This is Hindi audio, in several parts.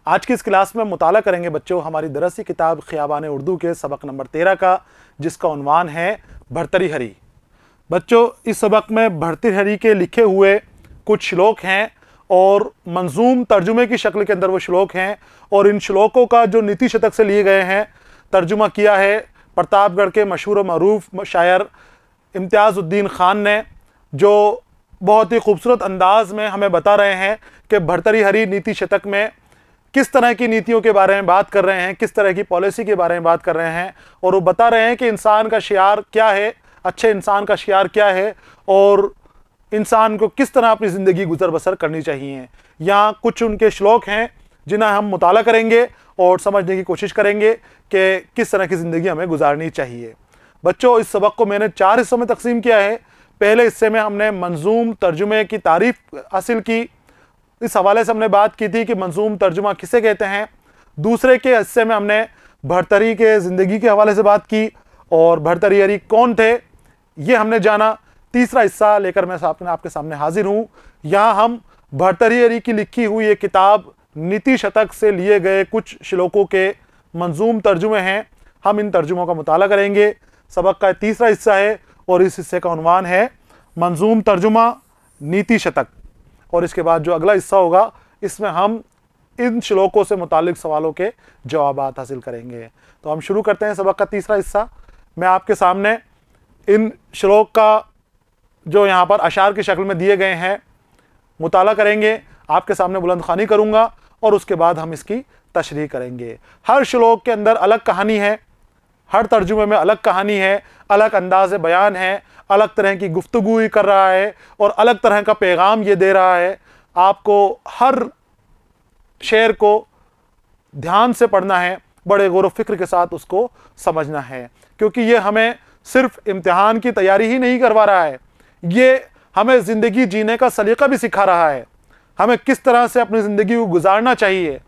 आज की इस क्लास में मुताला करेंगे बच्चों हमारी दरसी किताब ख़ियाबान उर्दू के सबक नंबर 13 का, जिसका उन्वान है भर्तृहरि। बच्चों इस सबक में भर्तृहरि के लिखे हुए कुछ श्लोक हैं और मंजूम तर्जुमे की शक्ल के अंदर वो श्लोक हैं, और इन श्लोकों का जो नीति शतक से लिए गए हैं तर्जुमा किया है प्रतापगढ़ के मशहूर मरूफ शायर इम्तियाज़ुद्दीन ख़ान ने, जो बहुत ही खूबसूरत अंदाज में हमें बता रहे हैं कि भर्तृहरि नीति शतक में किस तरह की नीतियों के बारे में बात कर रहे हैं, किस तरह की पॉलिसी के बारे में बात कर रहे हैं, और वो बता रहे हैं कि इंसान का शियार क्या है, अच्छे इंसान का शियार क्या है और इंसान को किस तरह अपनी ज़िंदगी गुजर बसर करनी चाहिए। यहाँ कुछ उनके श्लोक हैं जिन्हें हम मुताला करेंगे और समझने की कोशिश करेंगे कि किस तरह की ज़िंदगी हमें गुजारनी चाहिए। बच्चों इस सबक को मैंने 4 हिस्सों में तकसीम किया है। पहले हिस्से में हमने मंजूम तर्जुमे की तारीफ़ हासिल की, इस हवाले से हमने बात की थी कि मंजूम तर्जुमा किसे कहते हैं। दूसरे के हिस्से में हमने भर्तृहरि के ज़िंदगी के हवाले से बात की और भर्तृहरि कौन थे ये हमने जाना। तीसरा हिस्सा लेकर मैं आपके सामने हाजिर हूँ। यहाँ हम भर्तृहरि की लिखी हुई ये किताब नीति शतक से लिए गए कुछ श्लोकों के मंजूम तर्जुमे हैं, हम इन तर्जुमों का मुताला करेंगे। सबक का तीसरा हिस्सा है और इस हिस्से का उन्वान है मंजूम तर्जुमा नीति शतक, और इसके बाद जो अगला हिस्सा होगा इसमें हम इन श्लोकों से मुतालिक सवालों के जवाबात हासिल करेंगे। तो हम शुरू करते हैं सबक का तीसरा हिस्सा। मैं आपके सामने इन श्लोक का जो यहाँ पर अशार की शक्ल में दिए गए हैं मुताला करेंगे, आपके सामने बुलंद ख़्वानी करूँगा और उसके बाद हम इसकी तशरीह करेंगे। हर श्लोक के अंदर अलग कहानी है, हर तर्जुमे में अलग कहानी है, अलग अंदाज़ बयान है, अलग तरह की गुफ्तगू कर रहा है और अलग तरह का पैगाम ये दे रहा है। आपको हर शेर को ध्यान से पढ़ना है, बड़े गौर व फिक्र के साथ उसको समझना है, क्योंकि ये हमें सिर्फ इम्तिहान की तैयारी ही नहीं करवा रहा है, ये हमें ज़िंदगी जीने का सलीका भी सिखा रहा है। हमें किस तरह से अपनी ज़िंदगी को गुजारना चाहिए,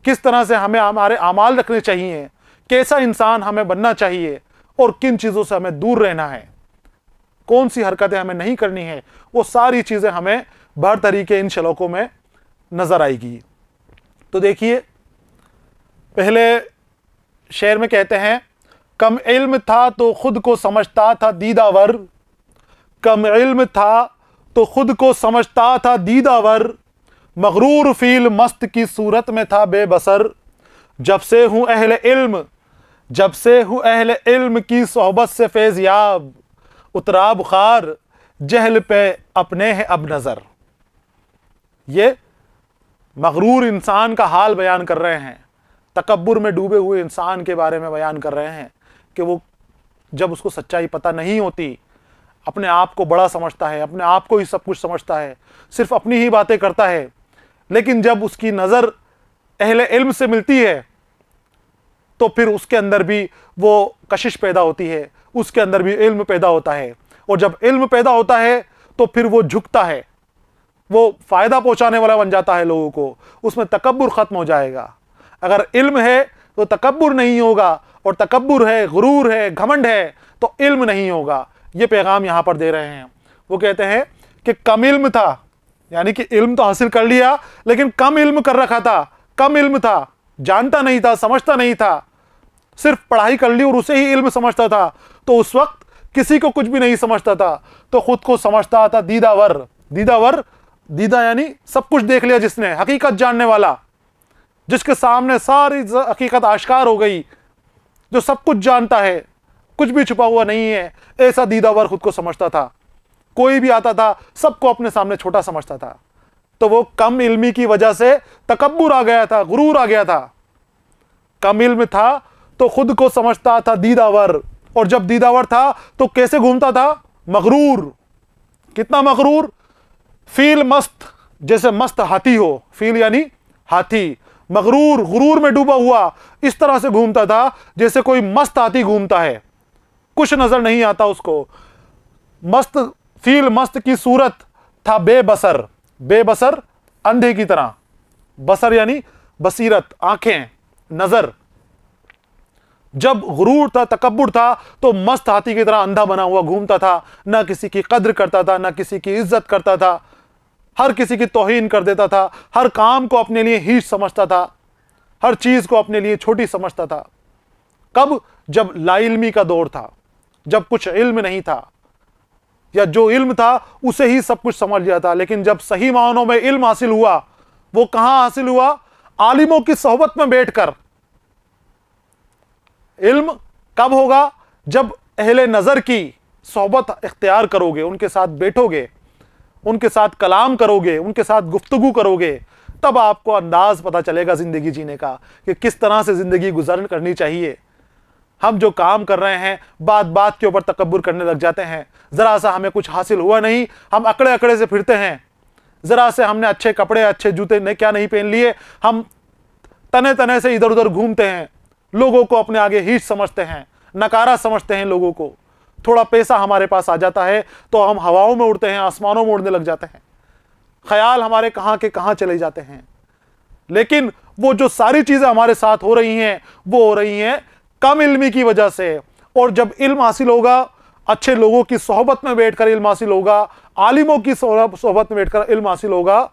किस तरह से हमें हमारे आमाल रखने चाहिए, कैसा इंसान हमें बनना चाहिए और किन चीज़ों से हमें दूर रहना है, कौन सी हरकतें हमें नहीं करनी है, वो सारी चीज़ें हमें भर्तृहरि के इन श्लोकों में नज़र आएगी। तो देखिए, पहले शेर में कहते हैं, कम इल्म था तो खुद को समझता था दीदावर, कम इल्म था तो खुद को समझता था दीदावर, मगरूर फील मस्त की सूरत में था बेबसर, जब से हूँ अहले इल्म, जब से हूँ अहले इल्म की सोहबत से फैज़ याब, उतरा बुखार जहल पे अपने है अब नज़र। ये मगरूर इंसान का हाल बयान कर रहे हैं, तकब्बुर में डूबे हुए इंसान के बारे में बयान कर रहे हैं कि वो जब उसको सच्चाई पता नहीं होती, अपने आप को बड़ा समझता है, अपने आप को ही सब कुछ समझता है, सिर्फ अपनी ही बातें करता है, लेकिन जब उसकी नज़र अहले इल्म से मिलती है तो फिर उसके अंदर भी वो कशिश पैदा होती है, उसके अंदर भी इल्म पैदा होता है, और जब इल्म पैदा होता है तो फिर वो झुकता है, वो फ़ायदा पहुंचाने वाला बन जाता है लोगों को, उसमें तकब्बुर ख़त्म हो जाएगा। अगर इल्म है तो तकब्बुर नहीं होगा, और तकब्बुर है, गुरूर है, घमंड है तो इल्म नहीं होगा। ये पैगाम यहाँ पर दे रहे हैं। वो कहते हैं कि कम इल्म था, यानी कि इल्म तो हासिल कर लिया लेकिन कम इल्म कर रखा था, कम इल्म था, जानता नहीं था, समझता नहीं था, सिर्फ पढ़ाई कर ली और उसे ही इल्म समझता था, तो उस वक्त किसी को कुछ भी नहीं समझता था, तो खुद को समझता था दीदावर। दीदावर, दीदा यानी सब कुछ देख लिया जिसने, हकीकत जानने वाला, जिसके सामने सारी हकीकत आश्कार हो गई, जो सब कुछ जानता है, कुछ भी छुपा हुआ नहीं है, ऐसा दीदावर खुद को समझता था। कोई भी आता था सबको अपने सामने छोटा समझता था, तो वो कम इल्मी की वजह से तकब्बुर आ गया था, गुरूर आ गया था। कम इल्म था तो खुद को समझता था दीदावर, और जब दीदावर था तो कैसे घूमता था, मगरूर। कितना मगरूर, फील मस्त, जैसे मस्त हाथी हो, फील यानी हाथी, मगरूर गुरूर में डूबा हुआ, इस तरह से घूमता था जैसे कोई मस्त हाथी घूमता है, कुछ नजर नहीं आता उसको। मस्त, फील मस्त की सूरत था बेबसर, बेबसर अंधे की तरह, बसर यानी बसीरत, आंखें, नजर। जब गुरूर था, तकब्बुर था, तो मस्त हाथी की तरह अंधा बना हुआ घूमता था, ना किसी की कद्र करता था, ना किसी की इज्जत करता था, हर किसी की तौहीन कर देता था, हर काम को अपने लिए हीच समझता था। हर चीज को अपने लिए छोटी समझता था। कब? जब लाइल्मी का दौर था, जब कुछ इल्म नहीं था, या जो इल्म था उसे ही सब कुछ समझ लिया था। लेकिन जब सही मायनों में इल्म हासिल हुआ, वो कहां हासिल हुआ? आलिमों की सोहबत में बैठकर। इल्म कब होगा? जब अहले नजर की सोहबत इख्तियार करोगे, उनके साथ बैठोगे, उनके साथ कलाम करोगे, उनके साथ गुफ्तगू करोगे, तब आपको अंदाज पता चलेगा जिंदगी जीने का कि किस तरह से जिंदगी गुजर करनी चाहिए। हम जो काम कर रहे हैं, बात बात के ऊपर तकब्बुर करने लग जाते हैं। जरा सा हमें कुछ हासिल हुआ नहीं, हम अकड़े अकड़े से फिरते हैं। जरा से हमने अच्छे कपड़े, अच्छे जूते क्या नहीं पहन लिए, हम तने तने से इधर उधर घूमते हैं, लोगों को अपने आगे हीच समझते हैं, नकारा समझते हैं लोगों को। थोड़ा पैसा हमारे पास आ जाता है तो हम हवाओं में उड़ते हैं, आसमानों में उड़ने लग जाते हैं, ख्याल हमारे कहां के कहां चले जाते हैं। लेकिन वो जो सारी चीजें हमारे साथ हो रही हैं, वो हो रही हैं कम इल्मी की वजह से। और जब इल्म हासिल होगा, अच्छे लोगों की सोहबत में बैठकर इल्म हासिल होगा, आलिमों की सोहबत में बैठकर इल्म हासिल होगा।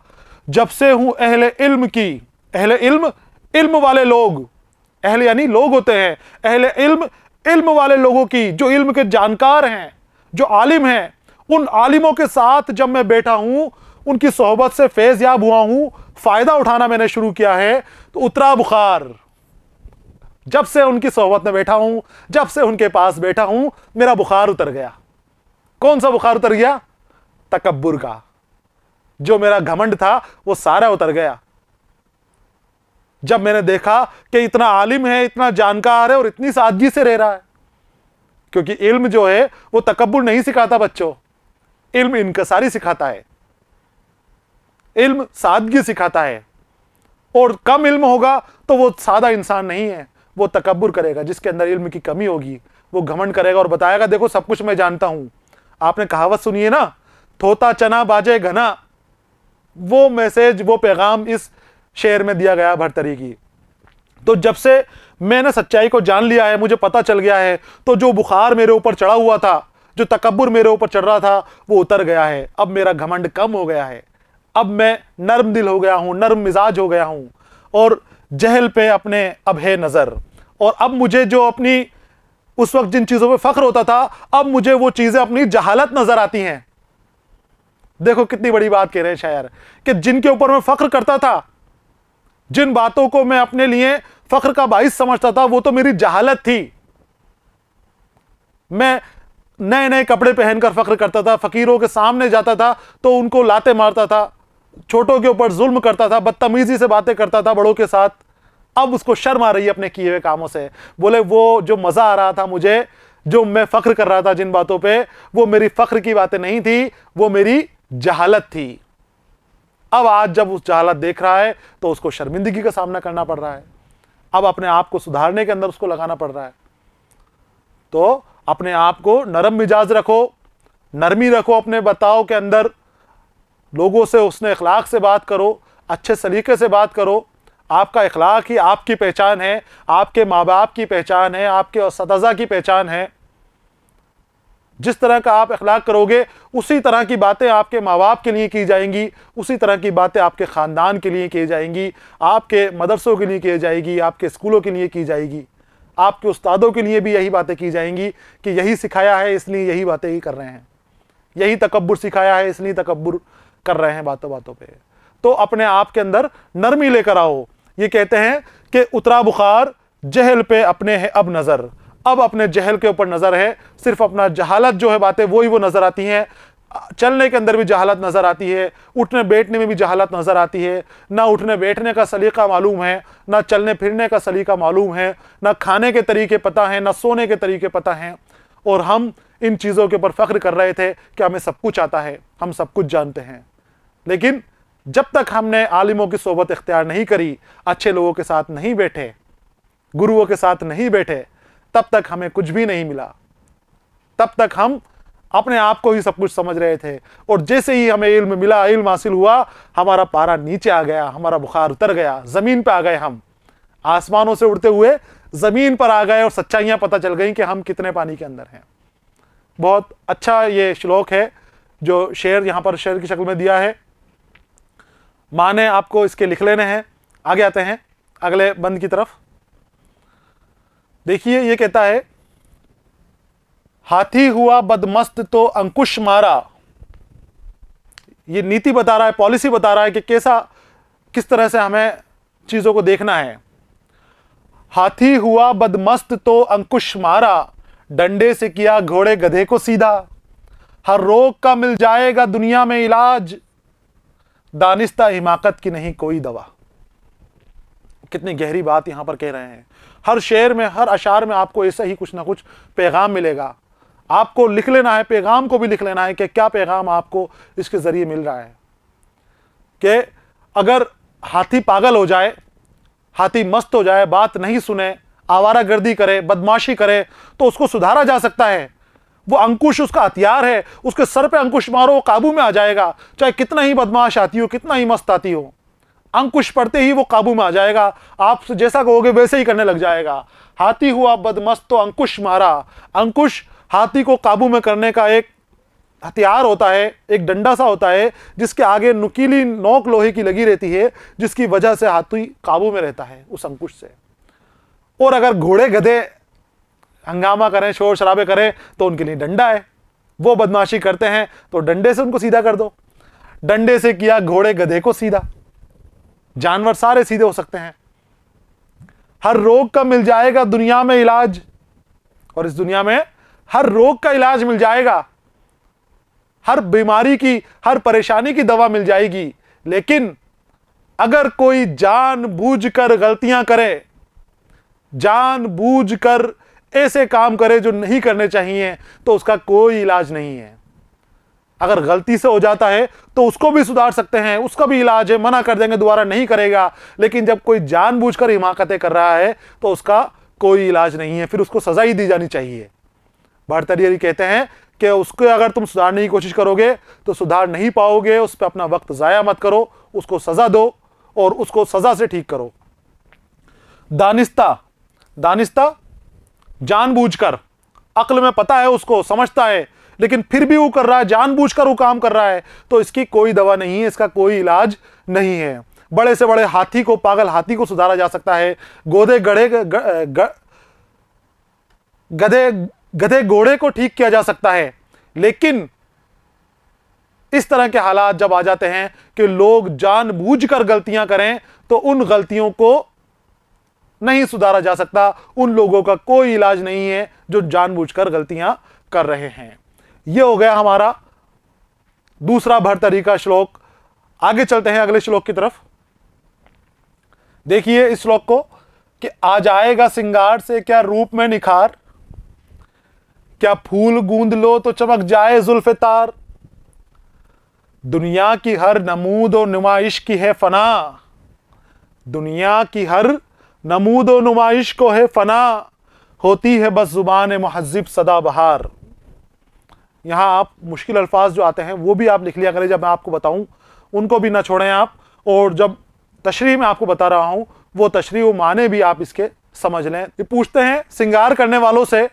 जब से हूं अहले इल्म की, अहले इल्म, इल्म वाले लोग, अहले यानी लोग होते हैं, अहले इल्म, इल्म वाले लोगों की, जो इल्म के जानकार हैं, जो आलिम हैं, उन आलिमों के साथ जब मैं बैठा हूं, उनकी सोहबत से फैज याब हुआ हूं, फायदा उठाना मैंने शुरू किया है, तो उतरा बुखार। जब से उनकी सोहबत में बैठा हूं, जब से उनके पास बैठा हूं, मेरा बुखार उतर गया। कौन सा बुखार उतर गया? तकब्बुर का। जो मेरा घमंड था वो सारा उतर गया। जब मैंने देखा कि इतना आलिम है, इतना जानकार है और इतनी सादगी से रह रहा है। क्योंकि इल्म जो है वो तकब्बुर नहीं सिखाता बच्चों, इल्म इनकसारी सिखाता है, इल्म सादगी सिखाता है। और कम इल्म होगा तो वो सादा इंसान नहीं है, वो तकब्बुर करेगा। जिसके अंदर इल्म की कमी होगी वो घमंड करेगा और बताएगा देखो सब कुछ मैं जानता हूं। आपने कहावत सुनी है ना, थोता चना बाजे घना। वो मैसेज, वो पैगाम इस शेर में दिया गया भरतरी की। तो जब से मैंने सच्चाई को जान लिया है, मुझे पता चल गया है, तो जो बुखार मेरे ऊपर चढ़ा हुआ था, जो तकब्बुर मेरे ऊपर चढ़ रहा था, वो उतर गया है। अब मेरा घमंड कम हो गया है। अब मैं नर्म दिल हो गया हूं, नर्म मिजाज हो गया हूं, और जहल पे अपने अब है नजर। और अब मुझे जो अपनी उस वक्त जिन चीजों पे फख्र होता था, अब मुझे वो चीजें अपनी जहालत नजर आती हैं। देखो कितनी बड़ी बात कह रहे हैं शायर, कि जिनके ऊपर मैं फख्र करता था, जिन बातों को मैं अपने लिए फख्र का बाइस समझता था, वो तो मेरी जहालत थी। मैं नए नए कपड़े पहनकर फख्र करता था, फकीरों के सामने जाता था तो उनको लाते मारता था, छोटों के ऊपर जुल्म करता था, बदतमीजी से बातें करता था बड़ों के साथ। अब उसको शर्म आ रही है अपने किए हुए कामों से। बोले वो जो मजा आ रहा था मुझे, जो मैं फख्र कर रहा था जिन बातों पे, वो मेरी फख्र की बातें नहीं थी, वो मेरी जहालत थी। अब आज जब उस जहालत देख रहा है तो उसको शर्मिंदगी का सामना करना पड़ रहा है। अब अपने आप को सुधारने के अंदर उसको लगाना पड़ रहा है। तो अपने आप को नरम मिजाज रखो, नरमी रखो अपने बर्ताव के अंदर, लोगों से उसने इखलाक से बात करो, अच्छे सलीके से बात करो। आपका इखलाक ही आपकी पहचान है, आपके माँ बाप की पहचान है, आपके असतिज़ा की पहचान है। जिस तरह का आप इखलाक करोगे, उसी तरह की बातें आपके माँ बाप के लिए की जाएंगी, उसी तरह की बातें आपके ख़ानदान के लिए की जाएंगी, आपके मदरसों के लिए की जाएगी, आपके स्कूलों के लिए की जाएगी, आपके उस्तादों के लिए भी यही बातें की जाएंगी कि यही सिखाया है इसलिए यही बातें ही कर रहे हैं, यही तकब्बुर सिखाया है इसलिए तकब्बुर कर रहे हैं बातों बातों पे। तो अपने आप के अंदर नरमी लेकर आओ। ये कहते हैं कि उतरा बुखार, जहल पे अपने है अब नज़र। अब अपने जहल के ऊपर नज़र है, सिर्फ अपना जहालत जो है बातें वही वो नज़र आती हैं। चलने के अंदर भी जहालत नज़र आती है, उठने बैठने में भी जहालत नज़र आती है। ना उठने बैठने का सलीका मालूम है, ना चलने फिरने का सलीका मालूम है, ना खाने के तरीके पता हैं, ना सोने के तरीके पता हैं। और हम इन चीज़ों के ऊपर फ़ख्र कर रहे थे कि हमें सब कुछ आता है, हम सब कुछ जानते हैं। लेकिन जब तक हमने आलिमों की सोबत इख्तियार नहीं करी, अच्छे लोगों के साथ नहीं बैठे, गुरुओं के साथ नहीं बैठे, तब तक हमें कुछ भी नहीं मिला। तब तक हम अपने आप को ही सब कुछ समझ रहे थे। और जैसे ही हमें इल्म मिला, इल्म हासिल हुआ, हमारा पारा नीचे आ गया, हमारा बुखार उतर गया, ज़मीन पर आ गए। हम आसमानों से उड़ते हुए ज़मीन पर आ गए और सच्चाइयाँ पता चल गई कि हम कितने पानी के अंदर हैं। बहुत अच्छा ये श्लोक है जो शेर यहाँ पर शेर की शक्ल में दिया है। माने आपको इसके लिख लेने हैं। आगे आते हैं। अगले बंद की तरफ। देखिए ये कहता है, हाथी हुआ बदमस्त तो अंकुश मारा। ये नीति बता रहा है, पॉलिसी बता रहा है कि किस तरह से हमें चीजों को देखना है। हाथी हुआ बदमस्त तो अंकुश मारा, डंडे से किया घोड़े गधे को सीधा। हर रोग का मिल जाएगा दुनिया में इलाज, दानिस्ता हिमाकत की नहीं कोई दवा। कितनी गहरी बात यहां पर कह रहे हैं। हर शेर में, हर अशार में आपको ऐसा ही कुछ ना कुछ पैगाम मिलेगा। आपको लिख लेना है, पैगाम को भी लिख लेना है कि क्या पैगाम आपको इसके जरिए मिल रहा है। कि अगर हाथी पागल हो जाए, हाथी मस्त हो जाए, बात नहीं सुने, आवारागर्दी करे, बदमाशी करे, तो उसको सुधारा जा सकता है। वो अंकुश उसका हथियार है, उसके सर पे अंकुश मारो, वो काबू में आ जाएगा। चाहे कितना ही बदमाश आती हो, कितना ही मस्त आती हो, अंकुश पड़ते ही वो काबू में आ जाएगा। आप जैसा कहोगे वैसे ही करने लग जाएगा। हाथी हुआ बदमस्त तो अंकुश मारा। अंकुश हाथी को काबू में करने का एक हथियार होता है, एक डंडा सा होता है जिसके आगे नुकीली नोक लोहे की लगी रहती है, जिसकी वजह से हाथी काबू में रहता है उस अंकुश से। और अगर घोड़े गधे हंगामा करें, शोर शराबे करें, तो उनके लिए डंडा है। वो बदमाशी करते हैं तो डंडे से उनको सीधा कर दो। डंडे से किया घोड़े गधे को सीधा। जानवर सारे सीधे हो सकते हैं। हर रोग का मिल जाएगा दुनिया में इलाज, और इस दुनिया में हर रोग का इलाज मिल जाएगा। हर बीमारी की, हर परेशानी की दवा मिल जाएगी। लेकिन अगर कोई जानबूझकर गलतियां करे, जानबूझकर ऐसे काम करे जो नहीं करने चाहिए, तो उसका कोई इलाज नहीं है। अगर गलती से हो जाता है तो उसको भी सुधार सकते हैं, उसका भी इलाज है, मना कर देंगे, दोबारा नहीं करेगा। लेकिन जब कोई जानबूझकर हिमाकतें कर रहा है तो उसका कोई इलाज नहीं है, फिर उसको सजा ही दी जानी चाहिए। भर्तृहरि हरि कहते हैं कि उसको अगर तुम सुधारने की कोशिश करोगे तो सुधार नहीं पाओगे। उस पर अपना वक्त जाया मत करो, उसको सजा दो और उसको सजा से ठीक करो। दानिस्ता, दानिस्ता जानबूझकर, अक्ल में पता है, उसको समझता है, लेकिन फिर भी वो कर रहा है, जानबूझकर वो काम कर रहा है, तो इसकी कोई दवा नहीं है, इसका कोई इलाज नहीं है। बड़े से बड़े हाथी को, पागल हाथी को सुधारा जा सकता है। गधे घोड़े को ठीक किया जा सकता है। लेकिन इस तरह के हालात जब आ जाते हैं कि लोग जानबूझकर गलतियां करें, तो उन गलतियों को नहीं सुधारा जा सकता। उन लोगों का कोई इलाज नहीं है जो जानबूझकर गलतियां कर रहे हैं। यह हो गया हमारा दूसरा भर्तृहरि का श्लोक। आगे चलते हैं अगले श्लोक की तरफ। देखिए इस श्लोक को कि आ जाएगा सिंगार से क्या रूप में निखार, क्या फूल गूंद लो तो चमक जाए जुल्फ़े तार। दुनिया की हर नमूद और नुमाइश की है फना, दुनिया की हर नमूद और नुमाइश को है फना, होती है बस जुबान मुहज्जिब सदा बहार। यहां आप मुश्किल अल्फाज जो आते हैं वो भी आप लिख लिया करें, जब मैं आपको बताऊं उनको भी ना छोड़ें आप। और जब तशरीह में आपको बता रहा हूं वो तशरीह, वो माने भी आप इसके समझ लें। ये पूछते हैं सिंगार करने वालों से,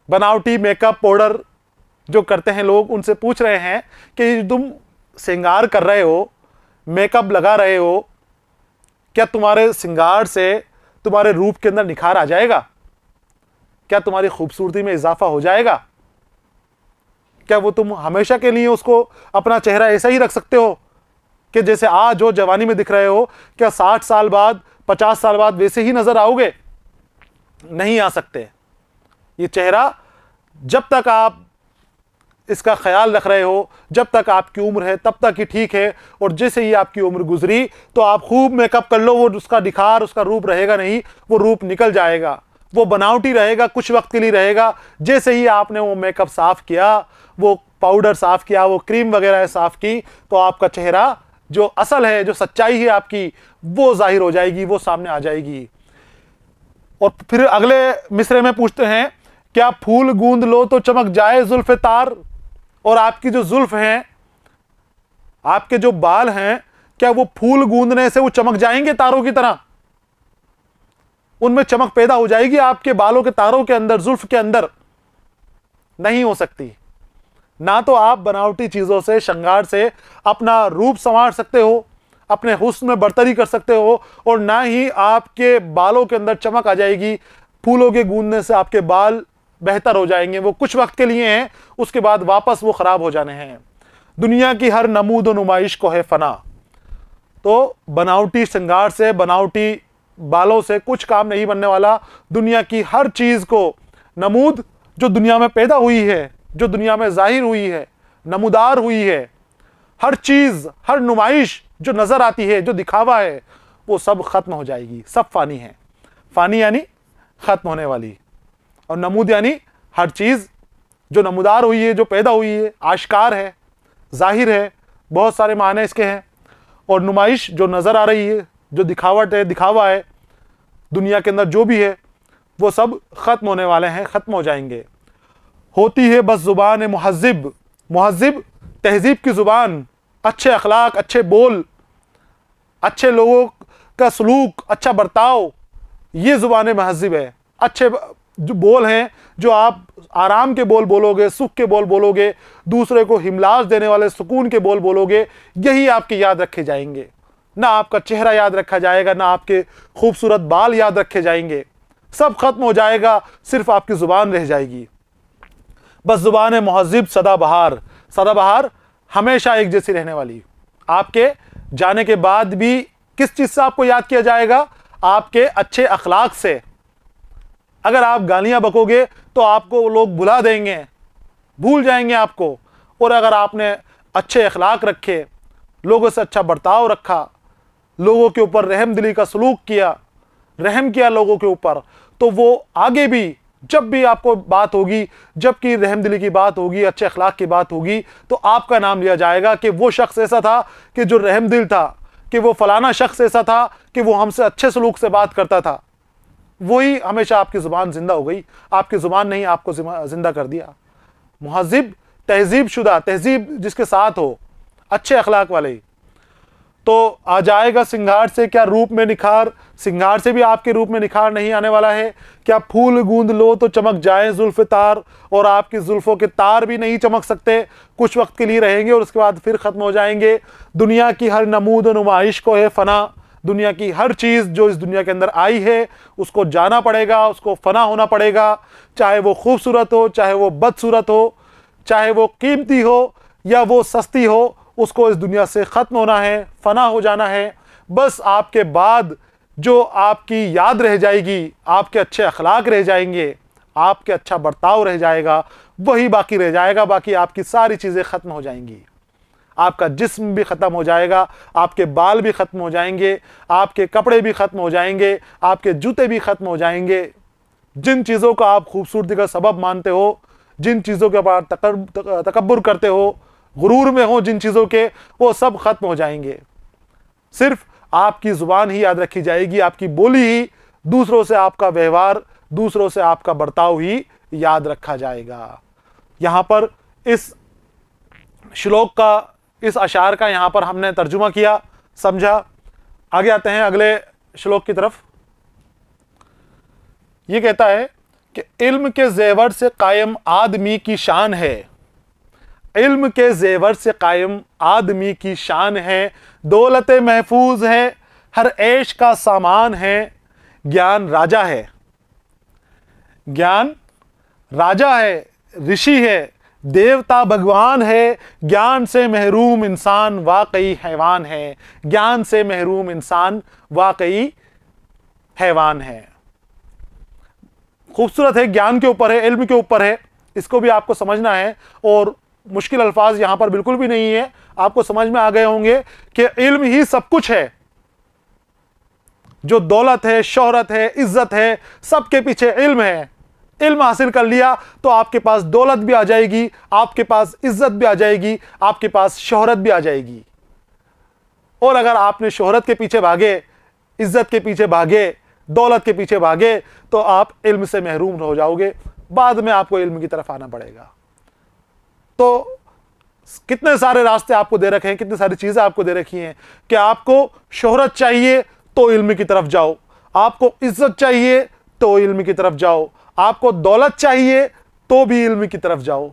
बनावटी मेकअप पाउडर जो करते हैं लोग, उनसे पूछ रहे हैं कि तुम सिंगार कर रहे हो, मेकअप लगा रहे हो, क्या तुम्हारे सिंगार से तुम्हारे रूप के अंदर निखार आ जाएगा? क्या तुम्हारी खूबसूरती में इजाफा हो जाएगा? क्या वो तुम हमेशा के लिए उसको अपना चेहरा ऐसा ही रख सकते हो कि जैसे आज हो, जवानी में दिख रहे हो? क्या 60 साल बाद, 50 साल बाद वैसे ही नजर आओगे? नहीं आ सकते। ये चेहरा जब तक आप इसका ख्याल रख रहे हो, जब तक आपकी उम्र है तब तक ही ठीक है। और जैसे ही आपकी उम्र गुजरी तो आप खूब मेकअप कर लो, वो उसका निखार, उसका रूप रहेगा नहीं, वो रूप निकल जाएगा। वो बनावटी रहेगा, कुछ वक्त के लिए रहेगा। जैसे ही आपने वो मेकअप साफ किया, वो पाउडर साफ किया, वो क्रीम वगैरह साफ की, तो आपका चेहरा जो असल है, जो सच्चाई है आपकी, वो जाहिर हो जाएगी, वो सामने आ जाएगी। और फिर अगले मिसरे में पूछते हैं क्या फूल गूंद लो तो चमक जाए जुल्फ़े तार। और आपकी जो जुल्फ हैं, आपके जो बाल हैं, क्या वो फूल गूंदने से वो चमक जाएंगे तारों की तरह? उनमें चमक पैदा हो जाएगी आपके बालों के तारों के अंदर, जुल्फ के अंदर? नहीं हो सकती। ना तो आप बनावटी चीजों से, श्रृंगार से अपना रूप संवार सकते हो, अपने हुस्न में बढ़तरी कर सकते हो, और ना ही आपके बालों के अंदर चमक आ जाएगी। फूलों के गूंजने से आपके बाल बेहतर हो जाएंगे, वो कुछ वक्त के लिए हैं, उसके बाद वापस वो खराब हो जाने हैं। दुनिया की हर नमूद व नुमाइश को है फना। तो बनावटी श्रृंगार से, बनावटी बालों से कुछ काम नहीं बनने वाला। दुनिया की हर चीज को, नमूद जो दुनिया में पैदा हुई है, जो दुनिया में जाहिर हुई है, नमूदार हुई है, हर चीज, हर नुमाइश जो नजर आती है, जो दिखावा है, वो सब खत्म हो जाएगी, सब फानी है। फानी यानी खत्म होने वाली, और नमूद यानी हर चीज जो नमूदार हुई है, जो पैदा हुई है, आश्कार है, जाहिर है, बहुत सारे माने इसके हैं। और नुमाइश जो नजर आ रही है, जो दिखावट है, दिखावा है, दुनिया के अंदर जो भी है, वो सब खत्म होने वाले हैं, खत्म हो जाएंगे। होती है बस जुबान मुहज्जिब। मुहज्जिब तहजीब की जुबान, अच्छे अखलाक, अच्छे बोल, अच्छे लोगों का सलूक, अच्छा बर्ताव, ये जुबान महज़िब है। अच्छे जो बोल हैं, जो आप आराम के बोल बोलोगे, सुख के बोल बोलोगे, दूसरे को हिमलाज देने वाले सुकून के बोल बोलोगे, यही आपके याद रखे जाएंगे। ना आपका चेहरा याद रखा जाएगा, ना आपके खूबसूरत बाल याद रखे जाएंगे, सब खत्म हो जाएगा, सिर्फ आपकी जुबान रह जाएगी। बस जुबान मुहज्जिब सदाबहार। सदाबहार हमेशा एक जैसी रहने वाली। आपके जाने के बाद भी किस चीज से आपको याद किया जाएगा? आपके अच्छे अखलाक से। अगर आप गालियां बकोगे तो आपको लोग भुला देंगे, भूल जाएंगे आपको। और अगर आपने अच्छे अखलाक रखे, लोगों से अच्छा बर्ताव रखा, लोगों के ऊपर रहम दिली का सलूक किया, रहम किया लोगों के ऊपर, तो वो आगे भी जब भी आपको बात होगी, जबकि रहम दिली की बात होगी, अच्छे अखलाक की बात होगी, तो आपका नाम लिया जाएगा कि वो शख्स ऐसा था कि जो रहम दिल था, कि वो फलाना शख्स ऐसा था कि वो हमसे अच्छे सलूक से बात करता था। वही हमेशा आपकी ज़ुबान जिंदा हो गई। आपकी ज़ुबान नहीं आपको जिंदा कर दिया। मुहज़्ज़िब तहजीब शुदा, तहजीब जिसके साथ हो, अच्छे अखलाक वाले, तो आ जाएगा सिंगार से क्या रूप में निखार। सिंगार से भी आपके रूप में निखार नहीं आने वाला है। क्या फूल गूंद लो तो चमक जाए जुल्फ़ तार, और आपकी जुल्फ़ों के तार भी नहीं चमक सकते, कुछ वक्त के लिए रहेंगे और उसके बाद फिर ख़त्म हो जाएंगे। दुनिया की हर नमूद व नुमाइश को है फ़ना। दुनिया की हर चीज़ जो इस दुनिया के अंदर आई है, उसको जाना पड़ेगा, उसको फ़ना होना पड़ेगा। चाहे वो खूबसूरत हो, चाहे वो बदसूरत हो, चाहे वो कीमती हो या वो सस्ती हो, उसको इस दुनिया से ख़त्म होना है, फ़ना हो जाना है। बस आपके बाद जो आपकी याद रह जाएगी, आपके अच्छे अखलाक रह जाएंगे, आपके अच्छा बर्ताव रह जाएगा, वही बाकी रह जाएगा। बाकी आपकी सारी चीज़ें ख़त्म हो जाएंगी। आपका जिस्म भी ख़त्म हो जाएगा, आपके बाल भी ख़त्म हो जाएंगे, आपके कपड़े भी ख़त्म हो जाएंगे, आपके जूते भी ख़त्म हो जाएंगे। जिन चीज़ों का आप खूबसूरती का सबब मानते हो, जिन चीज़ों के ऊपर तकब्बुर करते हो, गुरूर में हो जिन चीज़ों के, वो सब ख़त्म हो जाएंगे। सिर्फ आपकी ज़ुबान ही याद रखी जाएगी, आपकी बोली ही, दूसरों से आपका व्यवहार, दूसरों से आपका बर्ताव ही याद रखा जाएगा। यहाँ पर इस श्लोक का, इस अशार का यहाँ पर हमने तर्जुमा किया, समझा। आगे आते हैं अगले श्लोक की तरफ। ये कहता है कि इल्म के जेवर से कायम आदमी की शान है। इल्म के जेवर से कायम आदमी की शान है। दौलत महफूज है, हर ऐश का सामान है। ज्ञान राजा है, ज्ञान राजा है, ऋषि है, देवता भगवान है। ज्ञान से महरूम इंसान वाकई हैवान है। ज्ञान से महरूम इंसान वाकई हैवान है। खूबसूरत है, ज्ञान के ऊपर है, इल्म के ऊपर है, इसको भी आपको समझना है। और मुश्किल अल्फाज यहां पर बिल्कुल भी नहीं है, आपको समझ में आ गए होंगे कि इल्म ही सब कुछ है। जो दौलत है, शोहरत है, इज्जत है, सबके पीछे इल्म है। इल्म हासिल कर लिया तो आपके पास दौलत भी आ जाएगी, आपके पास इज्जत भी आ जाएगी, आपके पास शोहरत भी आ जाएगी। और अगर आपने शोहरत के पीछे भागे, इज्जत के पीछे भागे, दौलत के पीछे भागे, तो आप इल्म से महरूम हो जाओगे। बाद में आपको इल्म की तरफ आना पड़ेगा। तो कितने सारे रास्ते आपको दे रखे हैं, कितनी सारी चीजें आपको दे रखी हैं कि आपको शोहरत चाहिए तो इल्म की तरफ जाओ, आपको इज्जत चाहिए तो इल्म की तरफ जाओ, आपको दौलत चाहिए तो भी इल्म की तरफ जाओ।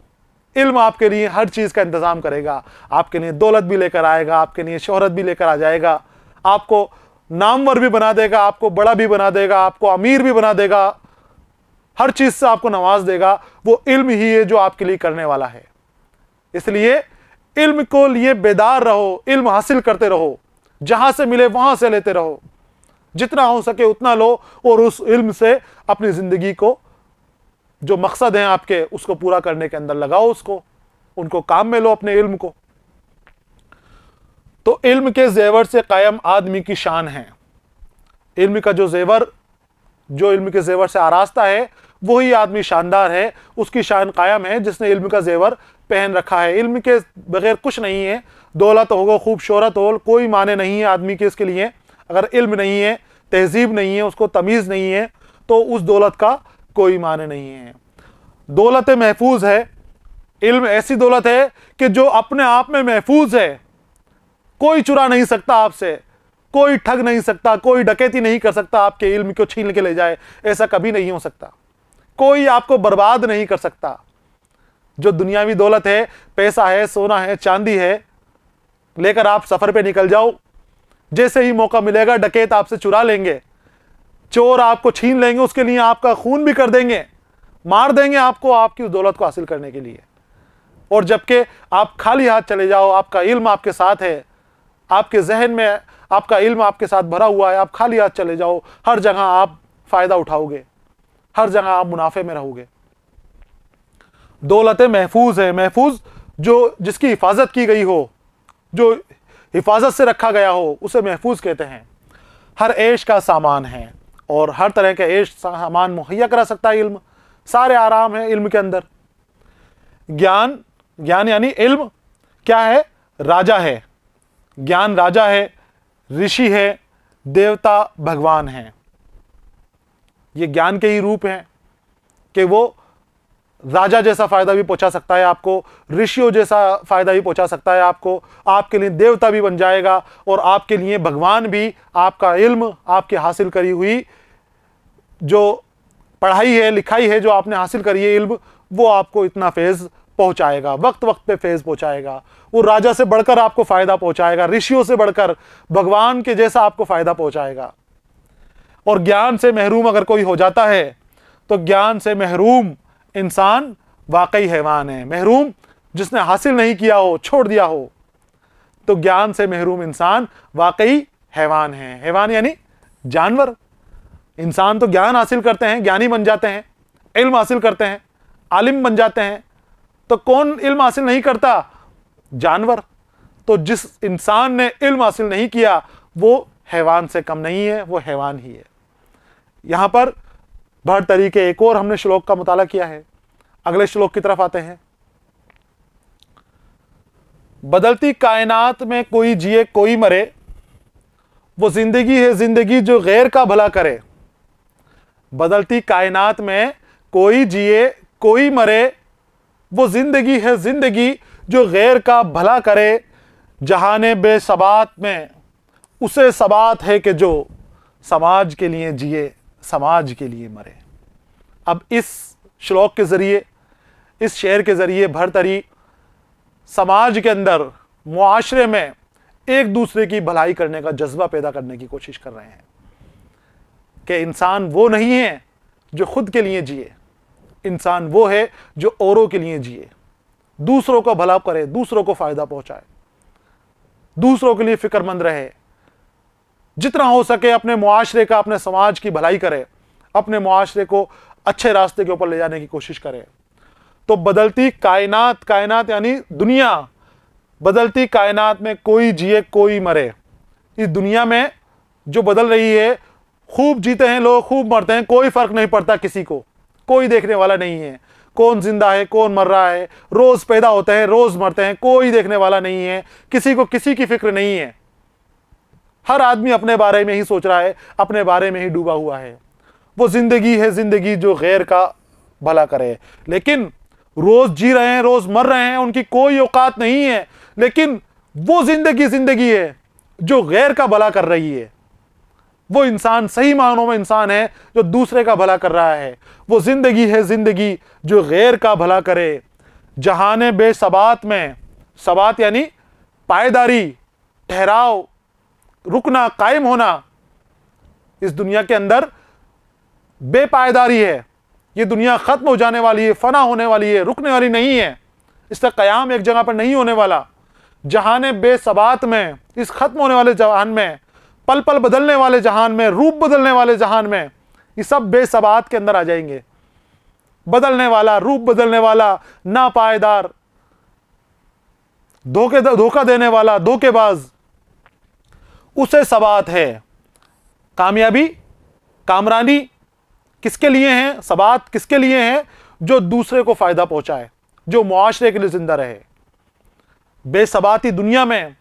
इल्म आपके लिए हर चीज़ का इंतज़ाम करेगा। आपके लिए दौलत भी लेकर आएगा, आपके लिए शोहरत भी लेकर आ जाएगा, आपको नामवर भी बना देगा, आपको बड़ा भी बना देगा, आपको अमीर भी बना देगा, हर चीज़ से आपको नवाज देगा। वो इल्म ही है जो आपके लिए करने वाला है। इसलिए इल्म को लिए बेदार रहो, इल्म हासिल करते रहो, जहां से मिले वहां से लेते रहो, जितना हो सके उतना लो, और उस इल्म से अपनी ज़िंदगी को जो मकसद हैं आपके उसको पूरा करने के अंदर लगाओ, उसको उनको काम में लो, अपने इल्म को। तो इल्म के जेवर से कायम आदमी की शान है। इल्म का जो जेवर, जो इल्म के जेवर से आरास्ता है, वही आदमी शानदार है, उसकी शान कायम है जिसने इल्म का जेवर पहन रखा है। इल्म के बगैर कुछ नहीं है। दौलत होगा, खूब शोहरत हो, कोई माने नहीं है आदमी के इसके लिए। अगर इल्म नहीं है, तहजीब नहीं है, उसको तमीज़ नहीं है, तो उस दौलत का कोई माने नहीं है। दौलत महफूज है। इल्म ऐसी दौलत है कि जो अपने आप में महफूज है, कोई चुरा नहीं सकता आपसे, कोई ठग नहीं सकता, कोई डकैती नहीं कर सकता आपके इल्म को छीन के ले जाए, ऐसा कभी नहीं हो सकता। कोई आपको बर्बाद नहीं कर सकता। जो दुनियावी दौलत है, पैसा है, सोना है, चांदी है, लेकर आप सफर पे निकल जाओ, जैसे ही मौका मिलेगा डकैत आपसे चुरा लेंगे, चोर आपको छीन लेंगे, उसके लिए आपका खून भी कर देंगे, मार देंगे आपको, आपकी उस दौलत को हासिल करने के लिए। और जबकि आप खाली हाथ चले जाओ, आपका इल्म आपके साथ है, आपके जहन में आपका इल्म आपके साथ भरा हुआ है, आप खाली हाथ चले जाओ, हर जगह आप फायदा उठाओगे, हर जगह आप मुनाफे में रहोगे। दौलत महफूज है। महफूज जो जिसकी हिफाजत की गई हो, जो हिफाजत से रखा गया हो, उसे महफूज कहते हैं। हर ऐश का सामान है और हर तरह के ऐश सामान मुहैया करा सकता है इल्म। सारे आराम है इल्म के अंदर। ज्ञान, ज्ञान यानी इल्म क्या है? राजा है। ज्ञान राजा है, ऋषि है, देवता, भगवान है। ये ज्ञान के ही रूप हैं कि वो राजा जैसा फायदा भी पहुंचा सकता है आपको, ऋषियों जैसा फायदा भी पहुंचा सकता है आपको, आपके लिए देवता भी बन जाएगा और आपके लिए भगवान भी। आपका इल्म, आपकी हासिल करी हुई जो पढ़ाई है, लिखाई है, जो आपने हासिल करी है इल्म, वो आपको इतना फैज़ पहुंचाएगा, वक्त वक्त पे फैज़ पहुंचाएगा। वो राजा से बढ़कर आपको फायदा पहुंचाएगा, ऋषियों से बढ़कर भगवान के जैसा आपको फायदा पहुंचाएगा। और ज्ञान से महरूम अगर कोई हो जाता है तो ज्ञान से महरूम इंसान वाकई हैवान है। महरूम जिसने हासिल नहीं किया हो, छोड़ दिया हो, तो ज्ञान से महरूम इंसान वाकई हैवान है। हैवान यानी जानवर। इंसान तो ज्ञान हासिल करते हैं, ज्ञानी बन जाते हैं, इल्म हासिल करते हैं, आलिम बन जाते हैं। तो कौन इल्म हासिल नहीं करता? जानवर। तो जिस इंसान ने इल्म हासिल नहीं किया वो हैवान से कम नहीं है, वो हैवान ही है। यहां पर भर्तरी के एक और हमने श्लोक का मुताला किया है। अगले श्लोक की तरफ आते हैं। बदलती कायनात में कोई जिए कोई मरे, वो जिंदगी है जिंदगी जो गैर का भला करे। बदलती कायनात में कोई जिए कोई मरे, वो जिंदगी है जिंदगी जो गैर का भला करे। जहाने बेसबात में उसे सबात है कि जो समाज के लिए जिए समाज के लिए मरे। अब इस श्लोक के ज़रिए, इस शेर के ज़रिए भर्तरी समाज के अंदर, मुआशरे में एक दूसरे की भलाई करने का जज्बा पैदा करने की कोशिश कर रहे हैं कि इंसान वो नहीं है जो खुद के लिए जिए, इंसान वो है जो औरों के लिए जिए, दूसरों को भला करे, दूसरों को फ़ायदा पहुंचाए, दूसरों के लिए फ़िक्रमंद रहे। जितना हो सके अपने मुआशरे का, अपने समाज की भलाई करे, अपने मुआशरे को अच्छे रास्ते के ऊपर ले जाने की कोशिश करे। तो बदलती कायनात, कायनात यानी दुनिया, बदलती कायनात में कोई जिए कोई मरे। इस दुनिया में जो बदल रही है, खूब जीते हैं लोग, खूब मरते हैं, कोई फर्क नहीं पड़ता किसी को, कोई देखने वाला नहीं है कौन जिंदा है कौन मर रहा है। रोज पैदा होते हैं, रोज मरते हैं, कोई देखने वाला नहीं है, किसी को किसी की फिक्र नहीं है। हर आदमी अपने बारे में ही सोच रहा है, अपने बारे में ही डूबा हुआ है। वो जिंदगी है जिंदगी जो गैर का भला करे। लेकिन रोज जी रहे हैं, रोज मर रहे हैं, उनकी कोई औकात नहीं है, लेकिन वो जिंदगी जिंदगी है जो गैर का भला कर रही है। वो इंसान सही मानों में इंसान है जो दूसरे का भला कर रहा है। वो जिंदगी है जिंदगी जो गैर का भला करे। जहाने बेसबात में, सबात यानी पायदारी, ठहराव, रुकना, कायम होना। इस दुनिया के अंदर बेपायदारी है, ये दुनिया खत्म हो जाने वाली है, फना होने वाली है, रुकने वाली नहीं है, इसका कयाम एक जगह पर नहीं होने वाला। जहाने बेसबात में, इस खत्म होने वाले जहान में, पल पल बदलने वाले जहान में, रूप बदलने वाले जहान में, ये सब बेसबात के अंदर आ जाएंगे। बदलने वाला, रूप बदलने वाला, नापायदार, धोखा देने वाला, धोखेबाज, उसे सबात है। कामयाबी, कामरानी किसके लिए है? सबात किसके लिए है? जो दूसरे को फायदा पहुंचाए, जो मुआशरे के लिए जिंदा रहे। बेसबाती दुनिया में,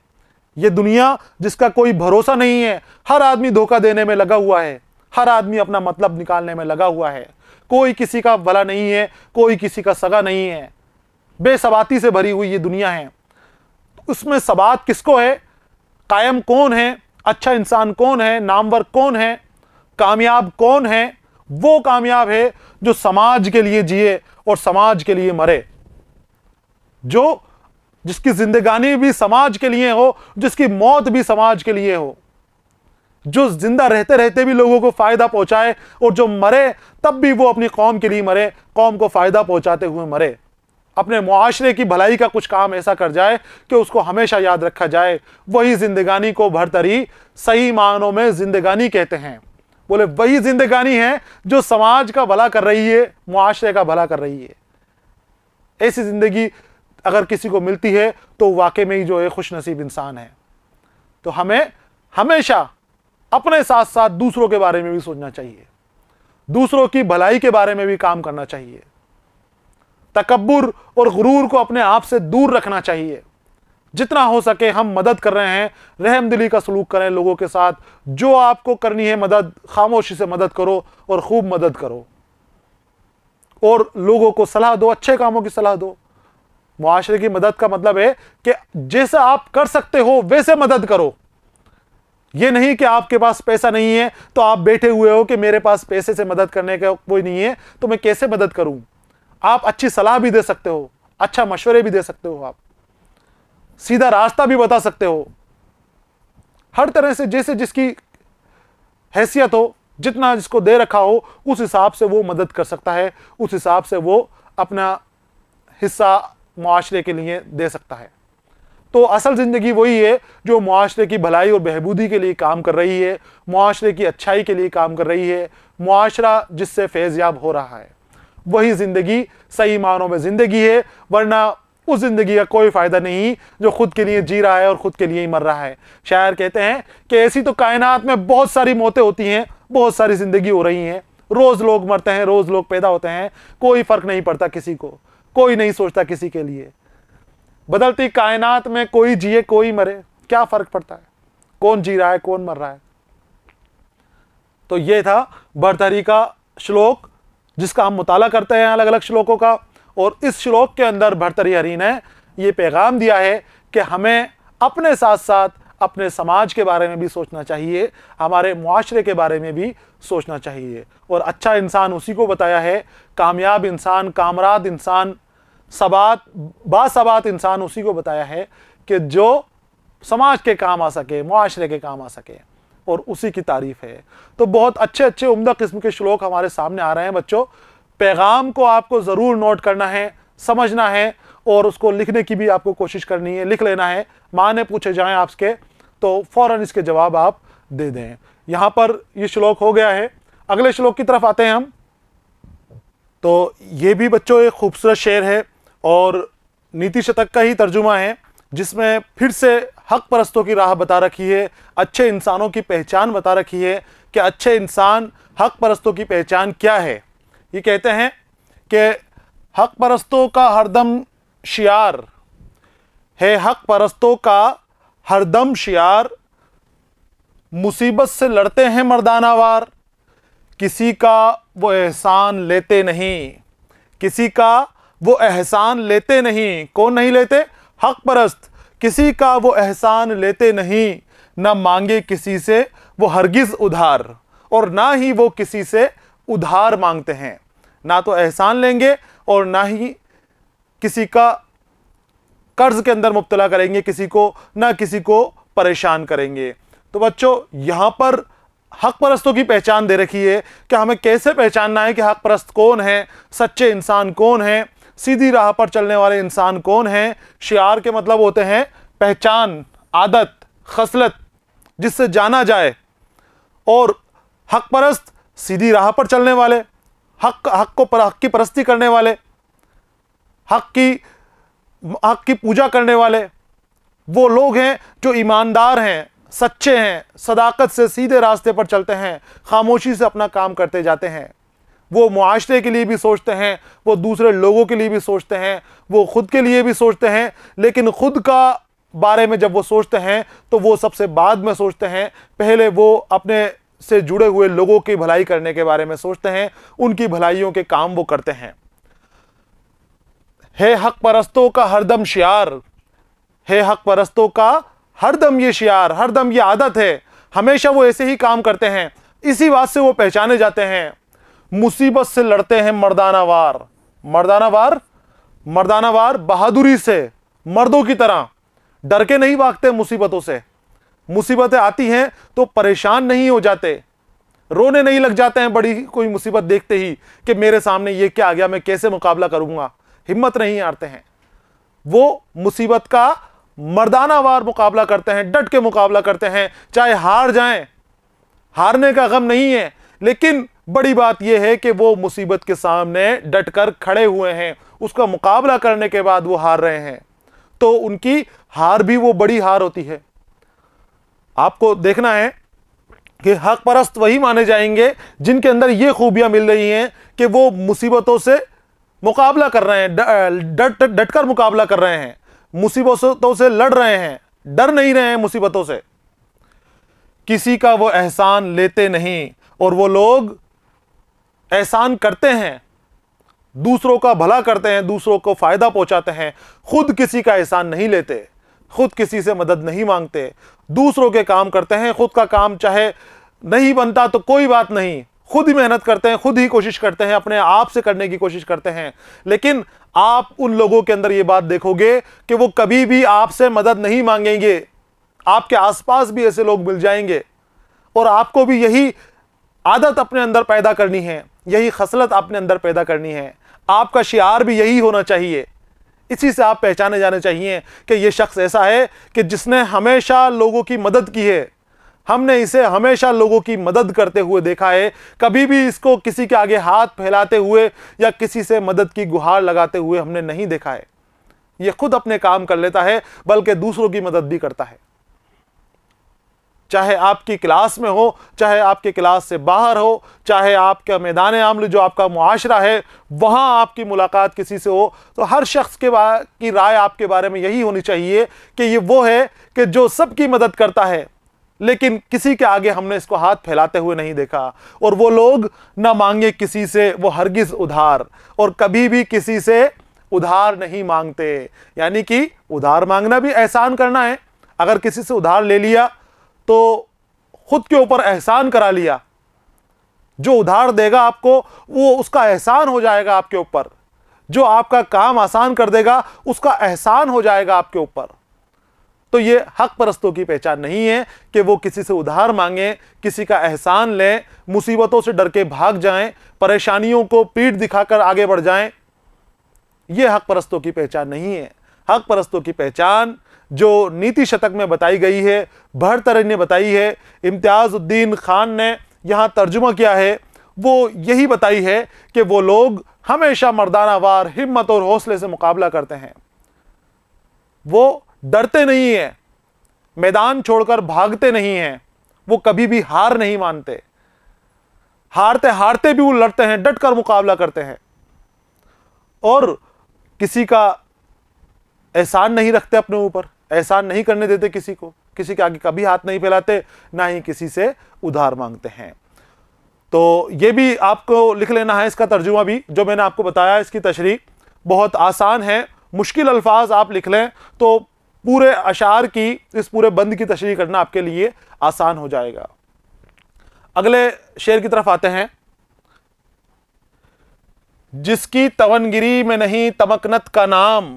यह दुनिया जिसका कोई भरोसा नहीं है, हर आदमी धोखा देने में लगा हुआ है, हर आदमी अपना मतलब निकालने में लगा हुआ है, कोई किसी का भला नहीं है, कोई किसी का सगा नहीं है, बेसबाती से भरी हुई ये दुनिया है। उसमें सबात किसको है? कायम कौन है? अच्छा इंसान कौन है? नामवर कौन है? कामयाब कौन है? वो कामयाब है जो समाज के लिए जिए और समाज के लिए मरे, जो जिसकी जिंदगानी भी समाज के लिए हो, जिसकी मौत भी समाज के लिए हो, जो जिंदा रहते रहते भी लोगों को फायदा पहुंचाए और जो मरे तब भी वो अपनी कौम के लिए मरे, कौम को फायदा पहुंचाते हुए मरे, अपने मुआशरे की भलाई का कुछ काम ऐसा कर जाए कि उसको हमेशा याद रखा जाए। वही जिंदगानी को भरतरी सही मायनों में जिंदगानी कहते हैं। बोले वही जिंदगानी है जो समाज का भला कर रही है, मुआशरे का भला कर रही है। ऐसी जिंदगी अगर किसी को मिलती है तो वाकई में ही जो है खुश नसीब इंसान है। तो हमें हमेशा अपने साथ साथ दूसरों के बारे में भी सोचना चाहिए, दूसरों की भलाई के बारे में भी काम करना चाहिए। तकब्बुर और गुरूर को अपने आप से दूर रखना चाहिए। जितना हो सके हम मदद कर रहे हैं, रहमदिली का सलूक करें लोगों के साथ। जो आपको करनी है मदद, खामोशी से मदद करो और खूब मदद करो, और लोगों को सलाह दो, अच्छे कामों की सलाह दो। मुआशरे की मदद का मतलब है कि जैसे आप कर सकते हो वैसे मदद करो। यह नहीं कि आपके पास पैसा नहीं है तो आप बैठे हुए हो कि मेरे पास पैसे से मदद करने का कोई नहीं है तो मैं कैसे मदद करूं। आप अच्छी सलाह भी दे सकते हो, अच्छा मशवरे भी दे सकते हो, आप सीधा रास्ता भी बता सकते हो। हर तरह से जैसे जिसकी हैसियत हो, जितना जिसको दे रखा हो, उस हिसाब से वो मदद कर सकता है, उस हिसाब से वो अपना हिस्सा मुआशरे के लिए दे सकता है। तो असल ज़िंदगी वही है जो मुआशरे की भलाई और बहबूदी के लिए काम कर रही है, मुआशरे की अच्छाई के लिए काम कर रही है, मुआशरा जिससे फैज़याब हो रहा है, वही ज़िंदगी सही मानों में ज़िंदगी है। वरना उस ज़िंदगी का कोई फ़ायदा नहीं जो खुद के लिए जी रहा है और ख़ुद के लिए ही मर रहा है। शायर कहते हैं कि ऐसी तो कायनात में बहुत सारी मौतें होती हैं, बहुत सारी ज़िंदगी हो रही हैं, रोज़ लोग मरते हैं, रोज़ लोग पैदा होते हैं, कोई फ़र्क नहीं पड़ता किसी को, कोई नहीं सोचता किसी के लिए। बदलती कायनात में कोई जिए कोई मरे, क्या फ़र्क पड़ता है, कौन जी रहा है कौन मर रहा है। तो ये था भर्तहरी का श्लोक जिसका हम मुताला करते हैं अलग अलग श्लोकों का। और इस श्लोक के अंदर भर्तृहरि ने ये पैगाम दिया है कि हमें अपने साथ साथ अपने समाज के बारे में भी सोचना चाहिए, हमारे मुआशरे के बारे में भी सोचना चाहिए। और अच्छा इंसान उसी को बताया है, कामयाब इंसान, कामराद इंसान, बासबात इंसान उसी को बताया है कि जो समाज के काम आ सके, मुआशरे के काम आ सके, और उसी की तारीफ है। तो बहुत अच्छे अच्छे उम्दा किस्म के श्लोक हमारे सामने आ रहे हैं बच्चों। पैगाम को आपको ज़रूर नोट करना है, समझना है, और उसको लिखने की भी आपको कोशिश करनी है, लिख लेना है। माने पूछे जाएं आपके तो फ़ौरन इसके जवाब आप दे दें। यहाँ पर ये श्लोक हो गया है, अगले श्लोक की तरफ आते हैं हम। तो ये भी बच्चों एक खूबसूरत शेर है और नीति शतक का ही तर्जुमा है, जिसमें फिर से हक परस्तों की राह बता रखी है, अच्छे इंसानों की पहचान बता रखी है कि अच्छे इंसान, हक परस्तों की पहचान क्या है। ये कहते हैं कि हक परस्तों का हरदम शियार है, हक परस्तों का हरदम शियार, मुसीबत से लड़ते हैं मर्दानावार, किसी का वो एहसान लेते नहीं, किसी का वो एहसान लेते नहीं। कौन नहीं लेते? हक परस्त। किसी का वो एहसान लेते नहीं, ना मांगे किसी से वो हरगिज उधार, और ना ही वो किसी से उधार मांगते हैं। ना तो एहसान लेंगे और ना ही किसी का कर्ज के अंदर मुब्तला करेंगे, किसी को ना किसी को परेशान करेंगे। तो बच्चों यहां पर हक परस्तों की पहचान दे रखी है कि हमें कैसे पहचानना है कि हक परस्त कौन है, सच्चे इंसान कौन है, सीधी राह पर चलने वाले इंसान कौन है। शियार के मतलब होते हैं पहचान, आदत, खसलत जिससे जाना जाए। और हक परस्त सीधी राह पर चलने वाले, हक की परस्ती करने वाले, हक की पूजा करने वाले वो लोग हैं जो ईमानदार हैं, सच्चे हैं, सदाकत से सीधे रास्ते पर चलते हैं, खामोशी से अपना काम करते जाते हैं। वो मुआशरे के लिए भी सोचते हैं, वो दूसरे लोगों के लिए भी सोचते हैं, वो खुद के लिए भी सोचते हैं, लेकिन खुद का बारे में जब वो सोचते हैं तो वो सबसे बाद में सोचते हैं। पहले वो अपने से जुड़े हुए लोगों की भलाई करने के बारे में सोचते हैं, उनकी भलाइयों के काम वो करते हैं। है हक परस्तों का हरदम शियार, है हक परस्तों का हरदम ये शियार, हरदम ये आदत है, हमेशा वो ऐसे ही काम करते हैं, इसी बात से वो पहचाने जाते हैं। मुसीबत से लड़ते हैं मर्दाना वार, मर्दाना वार, मर्दाना वार बहादुरी से, मर्दों की तरह डर के नहीं भागते मुसीबतों से। मुसीबतें आती हैं तो परेशान नहीं हो जाते, रोने नहीं लग जाते हैं बड़ी कोई मुसीबत देखते ही कि मेरे सामने ये क्या आ गया, मैं कैसे मुकाबला करूंगा, हिम्मत नहीं हारते हैं। वो मुसीबत का मर्दानावार मुकाबला करते हैं, डट के मुकाबला करते हैं, चाहे हार जाएं, हारने का गम नहीं है, लेकिन बड़ी बात यह है कि वो मुसीबत के सामने डटकर खड़े हुए हैं, उसका मुकाबला करने के बाद वो हार रहे हैं, तो उनकी हार भी वो बड़ी हार होती है। आपको देखना है कि हक परस्त वही माने जाएंगे जिनके अंदर ये खूबियां मिल रही हैं कि वो मुसीबतों से मुकाबला कर रहे हैं, डटकर मुकाबला कर रहे हैं, मुसीबतों से लड़ रहे हैं, डर नहीं रहे हैं मुसीबतों से। किसी का वो एहसान लेते नहीं, और वो लोग एहसान करते हैं, दूसरों का भला करते हैं, दूसरों को फायदा पहुंचाते हैं, खुद किसी का एहसान नहीं लेते, खुद किसी से मदद नहीं मांगते, दूसरों के काम करते हैं, खुद का काम चाहे नहीं बनता तो कोई बात नहीं, खुद ही मेहनत करते हैं, खुद ही कोशिश करते हैं, अपने आप से करने की कोशिश करते हैं। लेकिन आप उन लोगों के अंदर यह बात देखोगे कि वो कभी भी आपसे मदद नहीं मांगेंगे। आपके आसपास भी ऐसे लोग मिल जाएंगे, और आपको भी यही आदत अपने अंदर पैदा करनी है, यही खसलत अपने अंदर पैदा करनी है। आपका शियार भी यही होना चाहिए, इसी से आप पहचाने जाने चाहिए कि यह शख्स ऐसा है कि जिसने हमेशा लोगों की मदद की है, हमने इसे हमेशा लोगों की मदद करते हुए देखा है, कभी भी इसको किसी के आगे हाथ फैलाते हुए या किसी से मदद की गुहार लगाते हुए हमने नहीं देखा है। यह खुद अपने काम कर लेता है, बल्कि दूसरों की मदद भी करता है। चाहे आपकी क्लास में हो, चाहे आपके क्लास से बाहर हो, चाहे आपका मैदान आमल जो आपका मुआशरा है वहां आपकी मुलाकात किसी से हो, तो हर शख्स की राय आपके बारे में यही होनी चाहिए कि ये वो है कि जो सबकी मदद करता है, लेकिन किसी के आगे हमने इसको हाथ फैलाते हुए नहीं देखा। और वो लोग ना मांगे किसी से वो हरगिज उधार, और कभी भी किसी से उधार नहीं मांगते। यानी कि उधार मांगना भी एहसान करना है। अगर किसी से उधार ले लिया तो खुद के ऊपर एहसान करा लिया, जो उधार देगा आपको वो उसका एहसान हो जाएगा आपके ऊपर, जो आपका काम आसान कर देगा उसका एहसान हो जाएगा आपके ऊपर। तो ये हक परस्तों की पहचान नहीं है कि वो किसी से उधार मांगे, किसी का एहसान लें, मुसीबतों से डर के भाग जाएं, परेशानियों को पीठ दिखाकर आगे बढ़ जाएं। ये हक परस्तों की पहचान नहीं है। हक परस्तों की पहचान जो नीति शतक में बताई गई है, भर्तरी ने बताई है, इम्तियाजुद्दीन खान ने यहाँ तर्जुमा किया है, वो यही बताई है कि वो लोग हमेशा मर्दाना वार हिम्मत और हौसले से मुकाबला करते हैं। वो डरते नहीं हैं, मैदान छोड़कर भागते नहीं हैं, वो कभी भी हार नहीं मानते, हारते हारते भी वो लड़ते हैं, डटकर मुकाबला करते हैं, और किसी का एहसान नहीं रखते अपने ऊपर, एहसान नहीं करने देते किसी को, किसी के आगे कभी हाथ नहीं फैलाते, ना ही किसी से उधार मांगते हैं। तो ये भी आपको लिख लेना है, इसका तर्जुमा भी जो मैंने आपको बताया, इसकी तशरीह बहुत आसान है। मुश्किल अल्फाज आप लिख लें तो पूरे अशार की, इस पूरे बंद की तशरीह करना आपके लिए आसान हो जाएगा। अगले शेर की तरफ आते हैं। जिसकी तवनगिरी में नहीं तमकनत का नाम,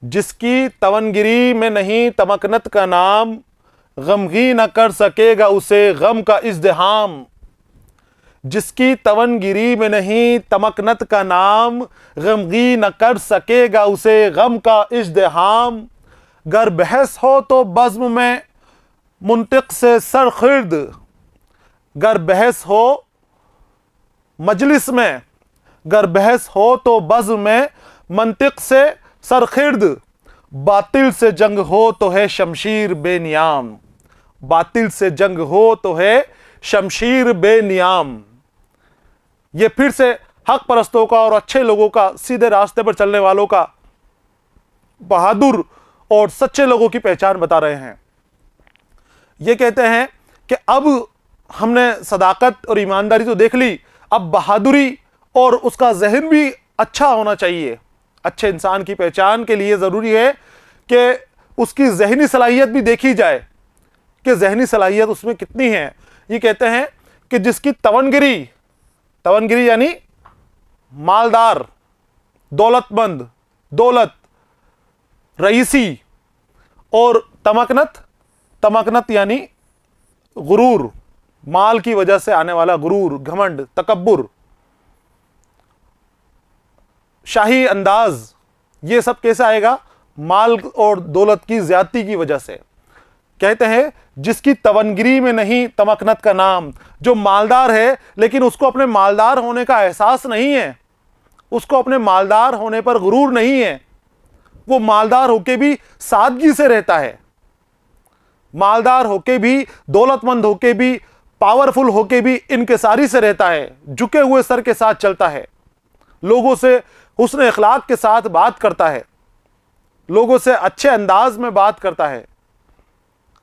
जिसकी तवनगिरी में नहीं तमकनत का नाम, गमगी न कर सकेगा उसे गम का इज़्दिहाम। जिसकी तवनगिरी में नहीं तमकनत का नाम, गमगी न कर सकेगा उसे गम का इज़्दिहाम। गर बहस हो तो बज़्म में मुंतिक से सरखिर्द, गर बहस हो मजलिस में, गर बहस हो तो बज़्म में मंतिक से सरखिर्द। बातिल से जंग हो तो है शमशीर बेनियाम, बातिल से जंग हो तो है शमशीर बेनियाम। ये फिर से हक परस्तों का और अच्छे लोगों का, सीधे रास्ते पर चलने वालों का, बहादुर और सच्चे लोगों की पहचान बता रहे हैं। ये कहते हैं कि अब हमने सदाकत और ईमानदारी तो देख ली, अब बहादुरी और उसका जहन भी अच्छा होना चाहिए। अच्छे इंसान की पहचान के लिए ज़रूरी है कि उसकी जहनी सलाहियत भी देखी जाए कि जहनी सलाहियत उसमें कितनी है। ये कहते हैं कि जिसकी तवनगिरी, तवनगिरी यानी मालदार, दौलतमंद, दौलत, रईसी, और तमकनत, तमकनत यानी गुरूर, माल की वजह से आने वाला गुरूर, घमंड, तकब्बुर, शाही अंदाज, ये सब कैसे आएगा? माल और दौलत की ज्यादती की वजह से। कहते हैं जिसकी तवनगिरी में नहीं तमकनत का नाम, जो मालदार है लेकिन उसको अपने मालदार होने का एहसास नहीं है, उसको अपने मालदार होने पर गुरूर नहीं है, वो मालदार होके भी सादगी से रहता है, मालदार होके भी, दौलतमंद होके भी, पावरफुल होके भी इनकिसारी से रहता है, झुके हुए सर के साथ चलता है, लोगों से हुस्न इखलाक के साथ बात करता है, लोगों से अच्छे अंदाज में बात करता है,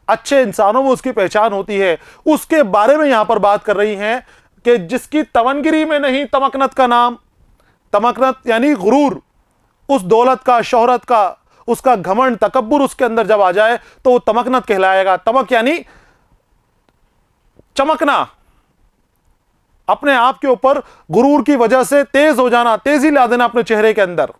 अच्छे इंसानों में उसकी पहचान होती है। उसके बारे में यहां पर बात कर रही हैं कि जिसकी तवनगिरी में नहीं तमकनत का नाम, तमकनत यानी गुरूर, उस दौलत का, शोहरत का, उसका घमंड, तकब्बुर उसके अंदर जब आ जाए तो वो तमकनत कहलाएगा। तमक यानी चमकना, अपने आप के ऊपर गुरूर की वजह से तेज हो जाना, तेजी ला देना अपने चेहरे के अंदर।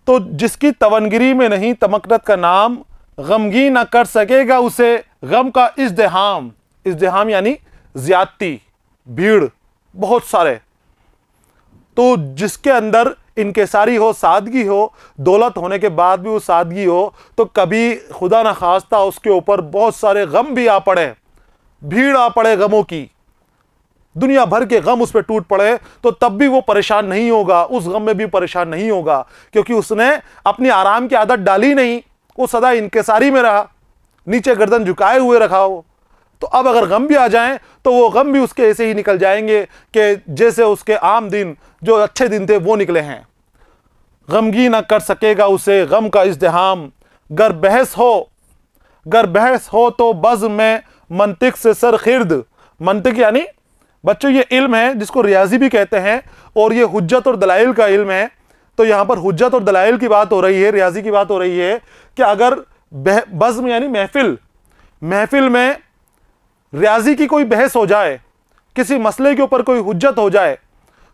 तो जिसकी तवनगिरी में नहीं तमकनत का नाम, गमगी ना कर सकेगा उसे गम का इज़्दिहाम। इज़्दिहाम यानी ज्यादती, भीड़, बहुत सारे। तो जिसके अंदर इनकिसारी हो, सादगी हो, दौलत होने के बाद भी वो सादगी हो, तो कभी खुदा ना खास्ता उसके ऊपर बहुत सारे गम भी आ पड़े, भीड़ आ पड़े गमों की, दुनिया भर के गम उस पर टूट पड़े, तो तब भी वो परेशान नहीं होगा, उस गम में भी परेशान नहीं होगा, क्योंकि उसने अपनी आराम की आदत डाली नहीं, वो सदा इनकिसारी में रहा, नीचे गर्दन झुकाए हुए रखा हो। तो अब अगर गम भी आ जाएं तो वो गम भी उसके ऐसे ही निकल जाएंगे कि जैसे उसके आम दिन, जो अच्छे दिन थे, वो निकले हैं। गमगी ना कर सकेगा उसे गम का इज़्दिहाम। गर बहस हो, गर बहस हो तो बज़्म में मंतिक से सरखिर्द। मंतिक यानी बच्चों ये इल्म है जिसको रियाजी भी कहते हैं, और ये हुज्जत और दलाइल का इल्म है। तो यहाँ पर हुज्जत और दलाइल की बात हो रही है, रियाजी की बात हो रही है कि अगर बज़्म यानी महफिल, महफिल में रियाजी की कोई बहस हो जाए, किसी मसले के ऊपर कोई हुज्जत हो जाए,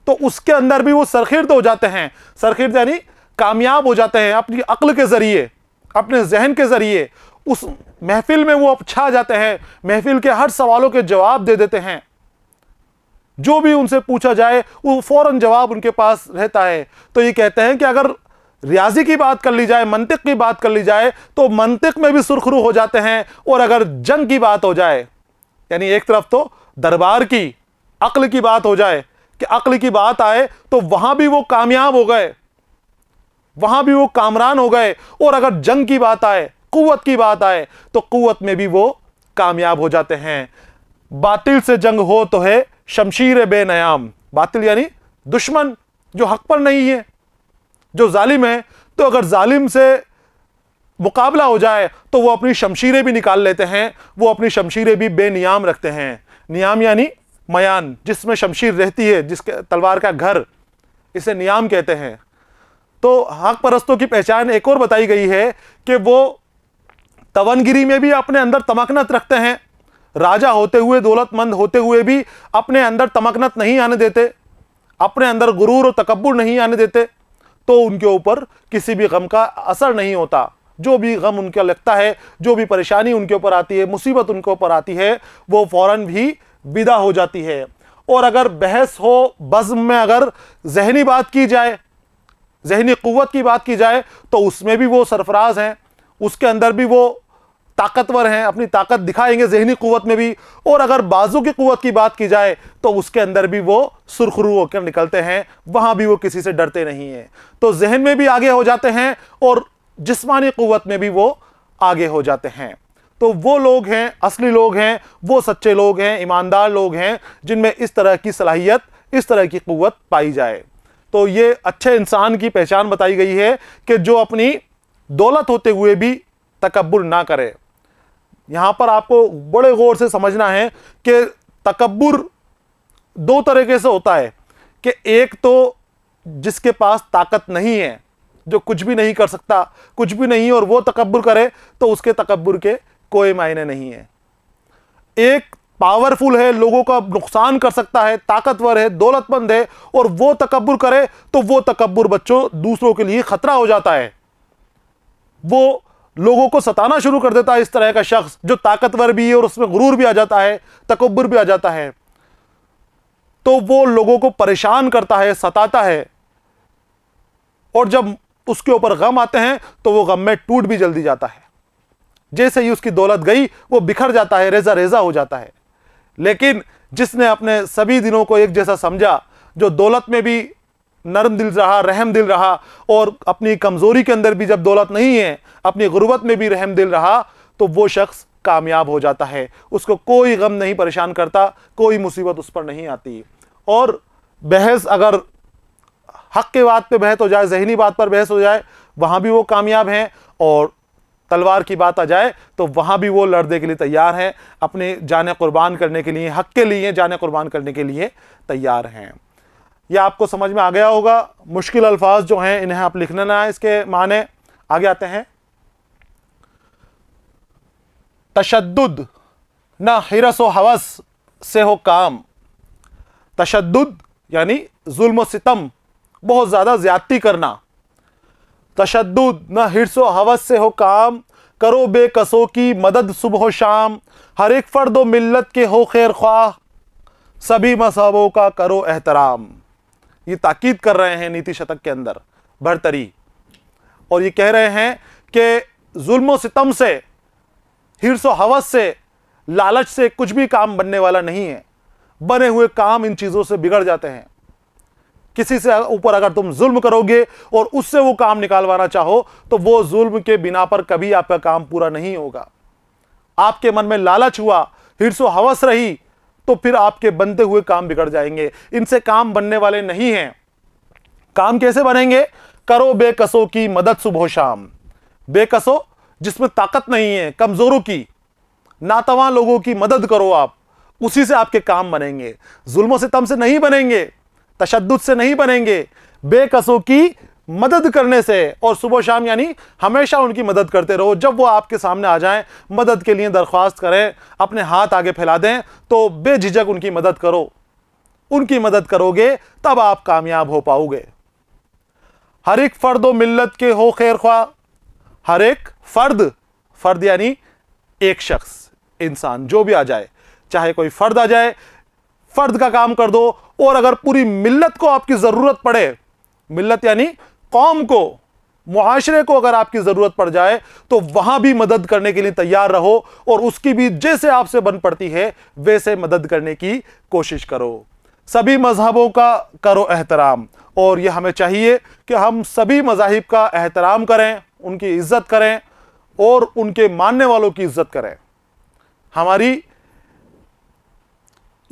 तो उसके अंदर भी वो सरखिर्द हो जाते हैं। सरखिर्द यानी कामयाब हो जाते हैं, अपनी अक्ल के जरिए, अपने जहन के जरिए उस महफिल में वो छा जाते हैं, महफिल के हर सवालों के जवाब दे देते हैं, जो भी उनसे पूछा जाए वो फौरन जवाब उनके पास रहता है। तो ये कहते हैं कि अगर रियाजी की बात कर ली जाए, मंतिक की बात कर ली जाए, तो मंतिक में भी सुरखरू हो जाते हैं। और अगर जंग की बात हो जाए, यानी एक तरफ तो दरबार की अक्ल की बात हो जाए कि अक्ल की बात आए, तो वहां भी वो कामयाब हो गए, वहां भी वो कामरान हो गए। और अगर जंग की बात आए, कुव्वत की बात आए, तो कुव्वत में भी वो कामयाब हो जाते हैं। बातिल से जंग हो तो है शमशीर बेनयाम। बातिल यानी दुश्मन जो हक पर नहीं है, जो जालिम है, तो अगर जालिम से मुकाबला हो जाए तो वो अपनी शमशीरें भी निकाल लेते हैं, वो अपनी शमशीरें भी बेनियाम रखते हैं। नियाम यानी मयान, जिसमें शमशीर रहती है, जिसके तलवार का घर, इसे नियाम कहते हैं। तो हक परस्तों की पहचान एक और बताई गई है कि वो तवनगिरी में भी अपने अंदर तमकनत रखते हैं, राजा होते हुए, दौलतमंद होते हुए भी अपने अंदर तमकनत नहीं आने देते, अपने अंदर गुरूर और तकब्बुर नहीं आने देते, तो उनके ऊपर किसी भी गम का असर नहीं होता। जो भी गम उनका लगता है, जो भी परेशानी उनके ऊपर आती है, मुसीबत उनके ऊपर आती है, वो फौरन भी विदा हो जाती है। और अगर बहस हो, बज़्म में अगर जहनी बात की जाए, जहनी कुव्वत की बात की जाए, तो उसमें भी वो सरफराज हैं, उसके अंदर भी वो ताकतवर हैं, अपनी ताकत दिखाएंगे जहनी कुव्वत में भी। और अगर बाजू की कुव्वत की बात की जाए तो उसके अंदर भी वो सुरखरू होकर निकलते हैं, वहां भी वो किसी से डरते नहीं हैं। तो जहन में भी आगे हो जाते हैं और जिस्मानी कुव्वत में भी वो आगे हो जाते हैं। तो वो लोग हैं, असली लोग हैं, वो सच्चे लोग हैं, ईमानदार लोग हैं, जिनमें इस तरह की सलाहियत, इस तरह की कुव्वत पाई जाए। तो ये अच्छे इंसान की पहचान बताई गई है कि जो अपनी दौलत होते हुए भी तकब्बुर ना करे। यहां पर आपको बड़े गौर से समझना है कि तकब्बुर दो तरीके से होता है कि एक तो जिसके पास ताकत नहीं है, जो कुछ भी नहीं कर सकता, कुछ भी नहीं, और वो तकब्बुर करे तो उसके तकब्बुर के कोई मायने नहीं है। एक पावरफुल है, लोगों का नुकसान कर सकता है, ताकतवर है, दौलतमंद है, और वो तकब्बुर करे तो वो तकब्बुर बच्चों दूसरों के लिए खतरा हो जाता है। वो लोगों को सताना शुरू कर देता है। इस तरह का शख्स जो ताकतवर भी है और उसमें गुरूर भी आ जाता है, तकब्बुर भी आ जाता है, तो वो लोगों को परेशान करता है, सताता है, और जब उसके ऊपर गम आते हैं तो वो गम में टूट भी जल्दी जाता है। जैसे ही उसकी दौलत गई वो बिखर जाता है, रेजा रेजा हो जाता है। लेकिन जिसने अपने सभी दिनों को एक जैसा समझा, जो दौलत में भी नरम दिल रहा, रहम दिल रहा, और अपनी कमजोरी के अंदर भी जब दौलत नहीं है, अपनी गुर्बत में भी रहम दिल रहा, तो वो शख्स कामयाब हो जाता है। उसको कोई गम नहीं परेशान करता, कोई मुसीबत उस पर नहीं आती। और बहस अगर हक के बात पे बहस हो जाए, जहनी बात पर बहस हो जाए, वहां भी वो कामयाब हैं, और तलवार की बात आ जाए तो वहां भी वो लड़ने के लिए तैयार हैं, अपने जाने कुर्बान करने के लिए, हक के लिए जाने कुर्बान करने के लिए तैयार हैं। यह आपको समझ में आ गया होगा। मुश्किल अल्फाज जो हैं इन्हें आप लिखने ना, इसके माने आगे आते हैं। तशद्दुद ना हिरस व हवस से हो काम। तशद्दुद यानी जुल्म व सितम, बहुत ज्यादा ज्यादती करना। तशद्दुद न हिर्स व हवस से हो काम, करो बेकसों की मदद सुबह शाम। हर एक फर्द व मिल्लत के हो खैर ख्वाह, सभी मज़हबों का करो एहतराम। ये ताकीद कर रहे हैं नीति शतक के अंदर भर्तरी, और ये कह रहे हैं कि जुल्म व सितम से, हिर्स व हवस से, लालच से कुछ भी काम बनने वाला नहीं है। बने हुए काम इन चीजों से बिगड़ जाते हैं। किसी से ऊपर अगर तुम जुल्म करोगे और उससे वो काम निकालवाना चाहो तो वो जुल्म के बिना पर कभी आपका काम पूरा नहीं होगा। आपके मन में लालच हुआ, हिर्स व हवस रही, तो फिर आपके बनते हुए काम बिगड़ जाएंगे। इनसे काम बनने वाले नहीं हैं। काम कैसे बनेंगे? करो बेकसों की मदद सुबह शाम। बेकसों जिसमें ताकत नहीं है, कमजोरों की, नातवां लोगों की मदद करो आप, उसी से आपके काम बनेंगे। जुल्म सितम से नहीं बनेंगे, तशद्दुद से नहीं बनेंगे, बेकसों की मदद करने से। और सुबह शाम यानी हमेशा उनकी मदद करते रहो। जब वो आपके सामने आ जाएं, मदद के लिए दरख्वास्त करें, अपने हाथ आगे फैला दें, तो बेझिझक उनकी मदद करो। उनकी मदद करोगे तब आप कामयाब हो पाओगे। हर एक फर्द व मिल्लत के हो खैर ख्वाह। हर एक फर्द, फर्द यानी एक शख्स, इंसान जो भी आ जाए, चाहे कोई फर्द आ जाए, फर्द का काम कर दो। और अगर पूरी मिल्लत को आपकी जरूरत पड़े, मिल्लत यानी कौम को, मुआशरे को अगर आपकी जरूरत पड़ जाए, तो वहां भी मदद करने के लिए तैयार रहो, और उसकी भी जैसे आपसे बन पड़ती है वैसे मदद करने की कोशिश करो। सभी मजहबों का करो एहतराम। और यह हमें चाहिए कि हम सभी मजाहिब का एहतराम करें, उनकी इज्जत करें, और उनके मानने वालों की इज्जत करें। हमारी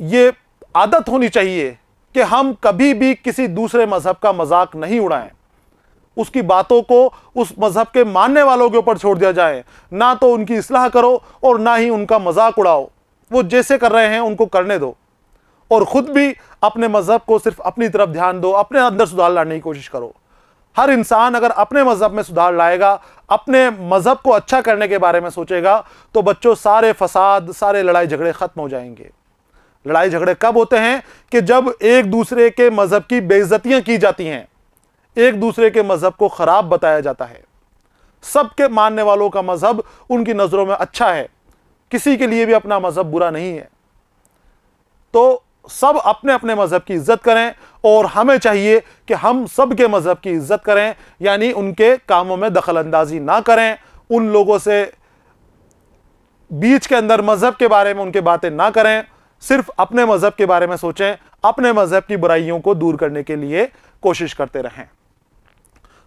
ये आदत होनी चाहिए कि हम कभी भी किसी दूसरे मजहब का मजाक नहीं उड़ाएं, उसकी बातों को उस मजहब के मानने वालों के ऊपर छोड़ दिया जाए। ना तो उनकी इस्लाह करो और ना ही उनका मजाक उड़ाओ। वो जैसे कर रहे हैं उनको करने दो, और खुद भी अपने मजहब को सिर्फ अपनी तरफ ध्यान दो, अपने अंदर सुधार लाने की कोशिश करो। हर इंसान अगर अपने मजहब में सुधार लाएगा, अपने मजहब को अच्छा करने के बारे में सोचेगा, तो बच्चों सारे फसाद, सारे लड़ाई झगड़े खत्म हो जाएंगे। लड़ाई झगड़े कब होते हैं? कि जब एक दूसरे के मजहब की बेइज्जतियां की जाती हैं, एक दूसरे के मजहब को खराब बताया जाता है। सबके मानने वालों का मजहब उनकी नजरों में अच्छा है, किसी के लिए भी अपना मजहब बुरा नहीं है। तो सब अपने अपने मजहब की इज्जत करें और हमें चाहिए कि हम सबके मजहब की इज्जत करें, यानी उनके कामों में दखल अंदाजी ना करें, उन लोगों से बीच के अंदर मजहब के बारे में उनके बातें ना करें, सिर्फ अपने मजहब के बारे में सोचें, अपने मजहब की बुराइयों को दूर करने के लिए कोशिश करते रहें।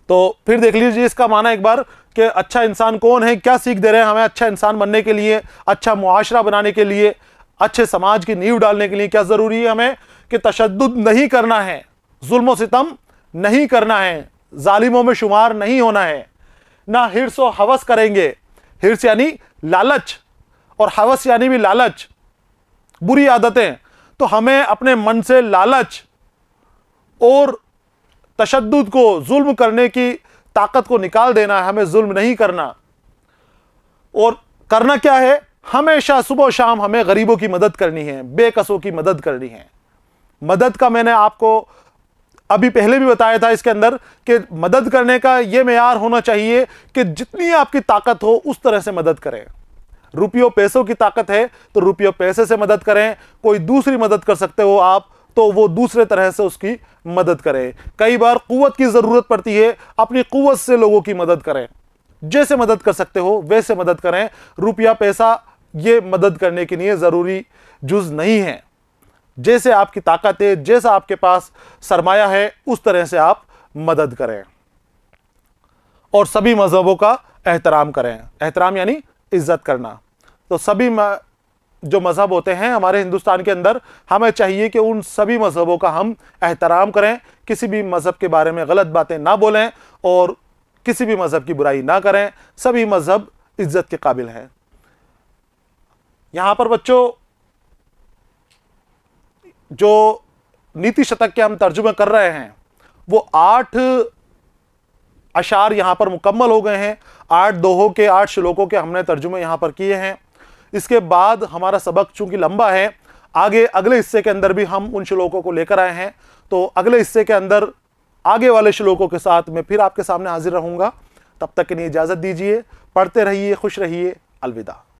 तो फिर देख लीजिए इसका माना एक बार कि अच्छा इंसान कौन है, क्या सीख दे रहे हैं हमें अच्छा इंसान बनने के लिए, अच्छा मुआशरा बनाने के लिए, अच्छे समाज की नींव डालने के लिए क्या जरूरी है हमें? कि तशद्दुद नहीं करना है, जुल्म सितम नहीं करना है, जालिमों में शुमार नहीं होना है, ना हिर्स और हवस करेंगे। हिर्स यानी लालच और हवस यानी भी लालच, बुरी आदतें। तो हमें अपने मन से लालच और तशद्दुद को, जुल्म करने की ताकत को निकाल देना है। हमें जुल्म नहीं करना। और करना क्या है? हमेशा सुबह शाम हमें गरीबों की मदद करनी है, बेकसों की मदद करनी है। मदद का मैंने आपको अभी पहले भी बताया था इसके अंदर कि मदद करने का यह मेयार होना चाहिए कि जितनी आपकी ताकत हो उस तरह से मदद करें। रुपयों पैसों की ताकत है तो रुपयों पैसे से मदद करें, कोई दूसरी मदद कर सकते हो आप तो वो दूसरे तरह से उसकी मदद करें। कई बार कुव्वत की जरूरत पड़ती है, अपनी कुव्वत से लोगों की मदद करें, जैसे मदद कर सकते हो वैसे मदद करें। रुपया पैसा ये मदद करने के लिए जरूरी जुज नहीं है। जैसे आपकी ताकत है, जैसा आपके पास सरमाया है, उस तरह से आप मदद करें और सभी मजहबों का एहतराम करें। एहतराम यानी इज्जत करना। तो सभी जो मजहब होते हैं हमारे हिंदुस्तान के अंदर, हमें चाहिए कि उन सभी मजहबों का हम एहतराम करें, किसी भी मजहब के बारे में गलत बातें ना बोलें और किसी भी मजहब की बुराई ना करें। सभी मजहब इज्जत के काबिल हैं। यहां पर बच्चों जो नीति शतक के हम तर्जुमे कर रहे हैं वो 8 अशार यहां पर मुकम्मल हो गए हैं। 8 दोहों के 8 श्लोकों के हमने तर्जुमे यहां पर किए हैं। इसके बाद हमारा सबक चूंकि लंबा है, आगे अगले हिस्से के अंदर भी हम उन श्लोकों को लेकर आए हैं। तो अगले हिस्से के अंदर आगे वाले श्लोकों के साथ मैं फिर आपके सामने हाजिर रहूंगा। तब तक के लिए इजाजत दीजिए। पढ़ते रहिए, खुश रहिए। अलविदा।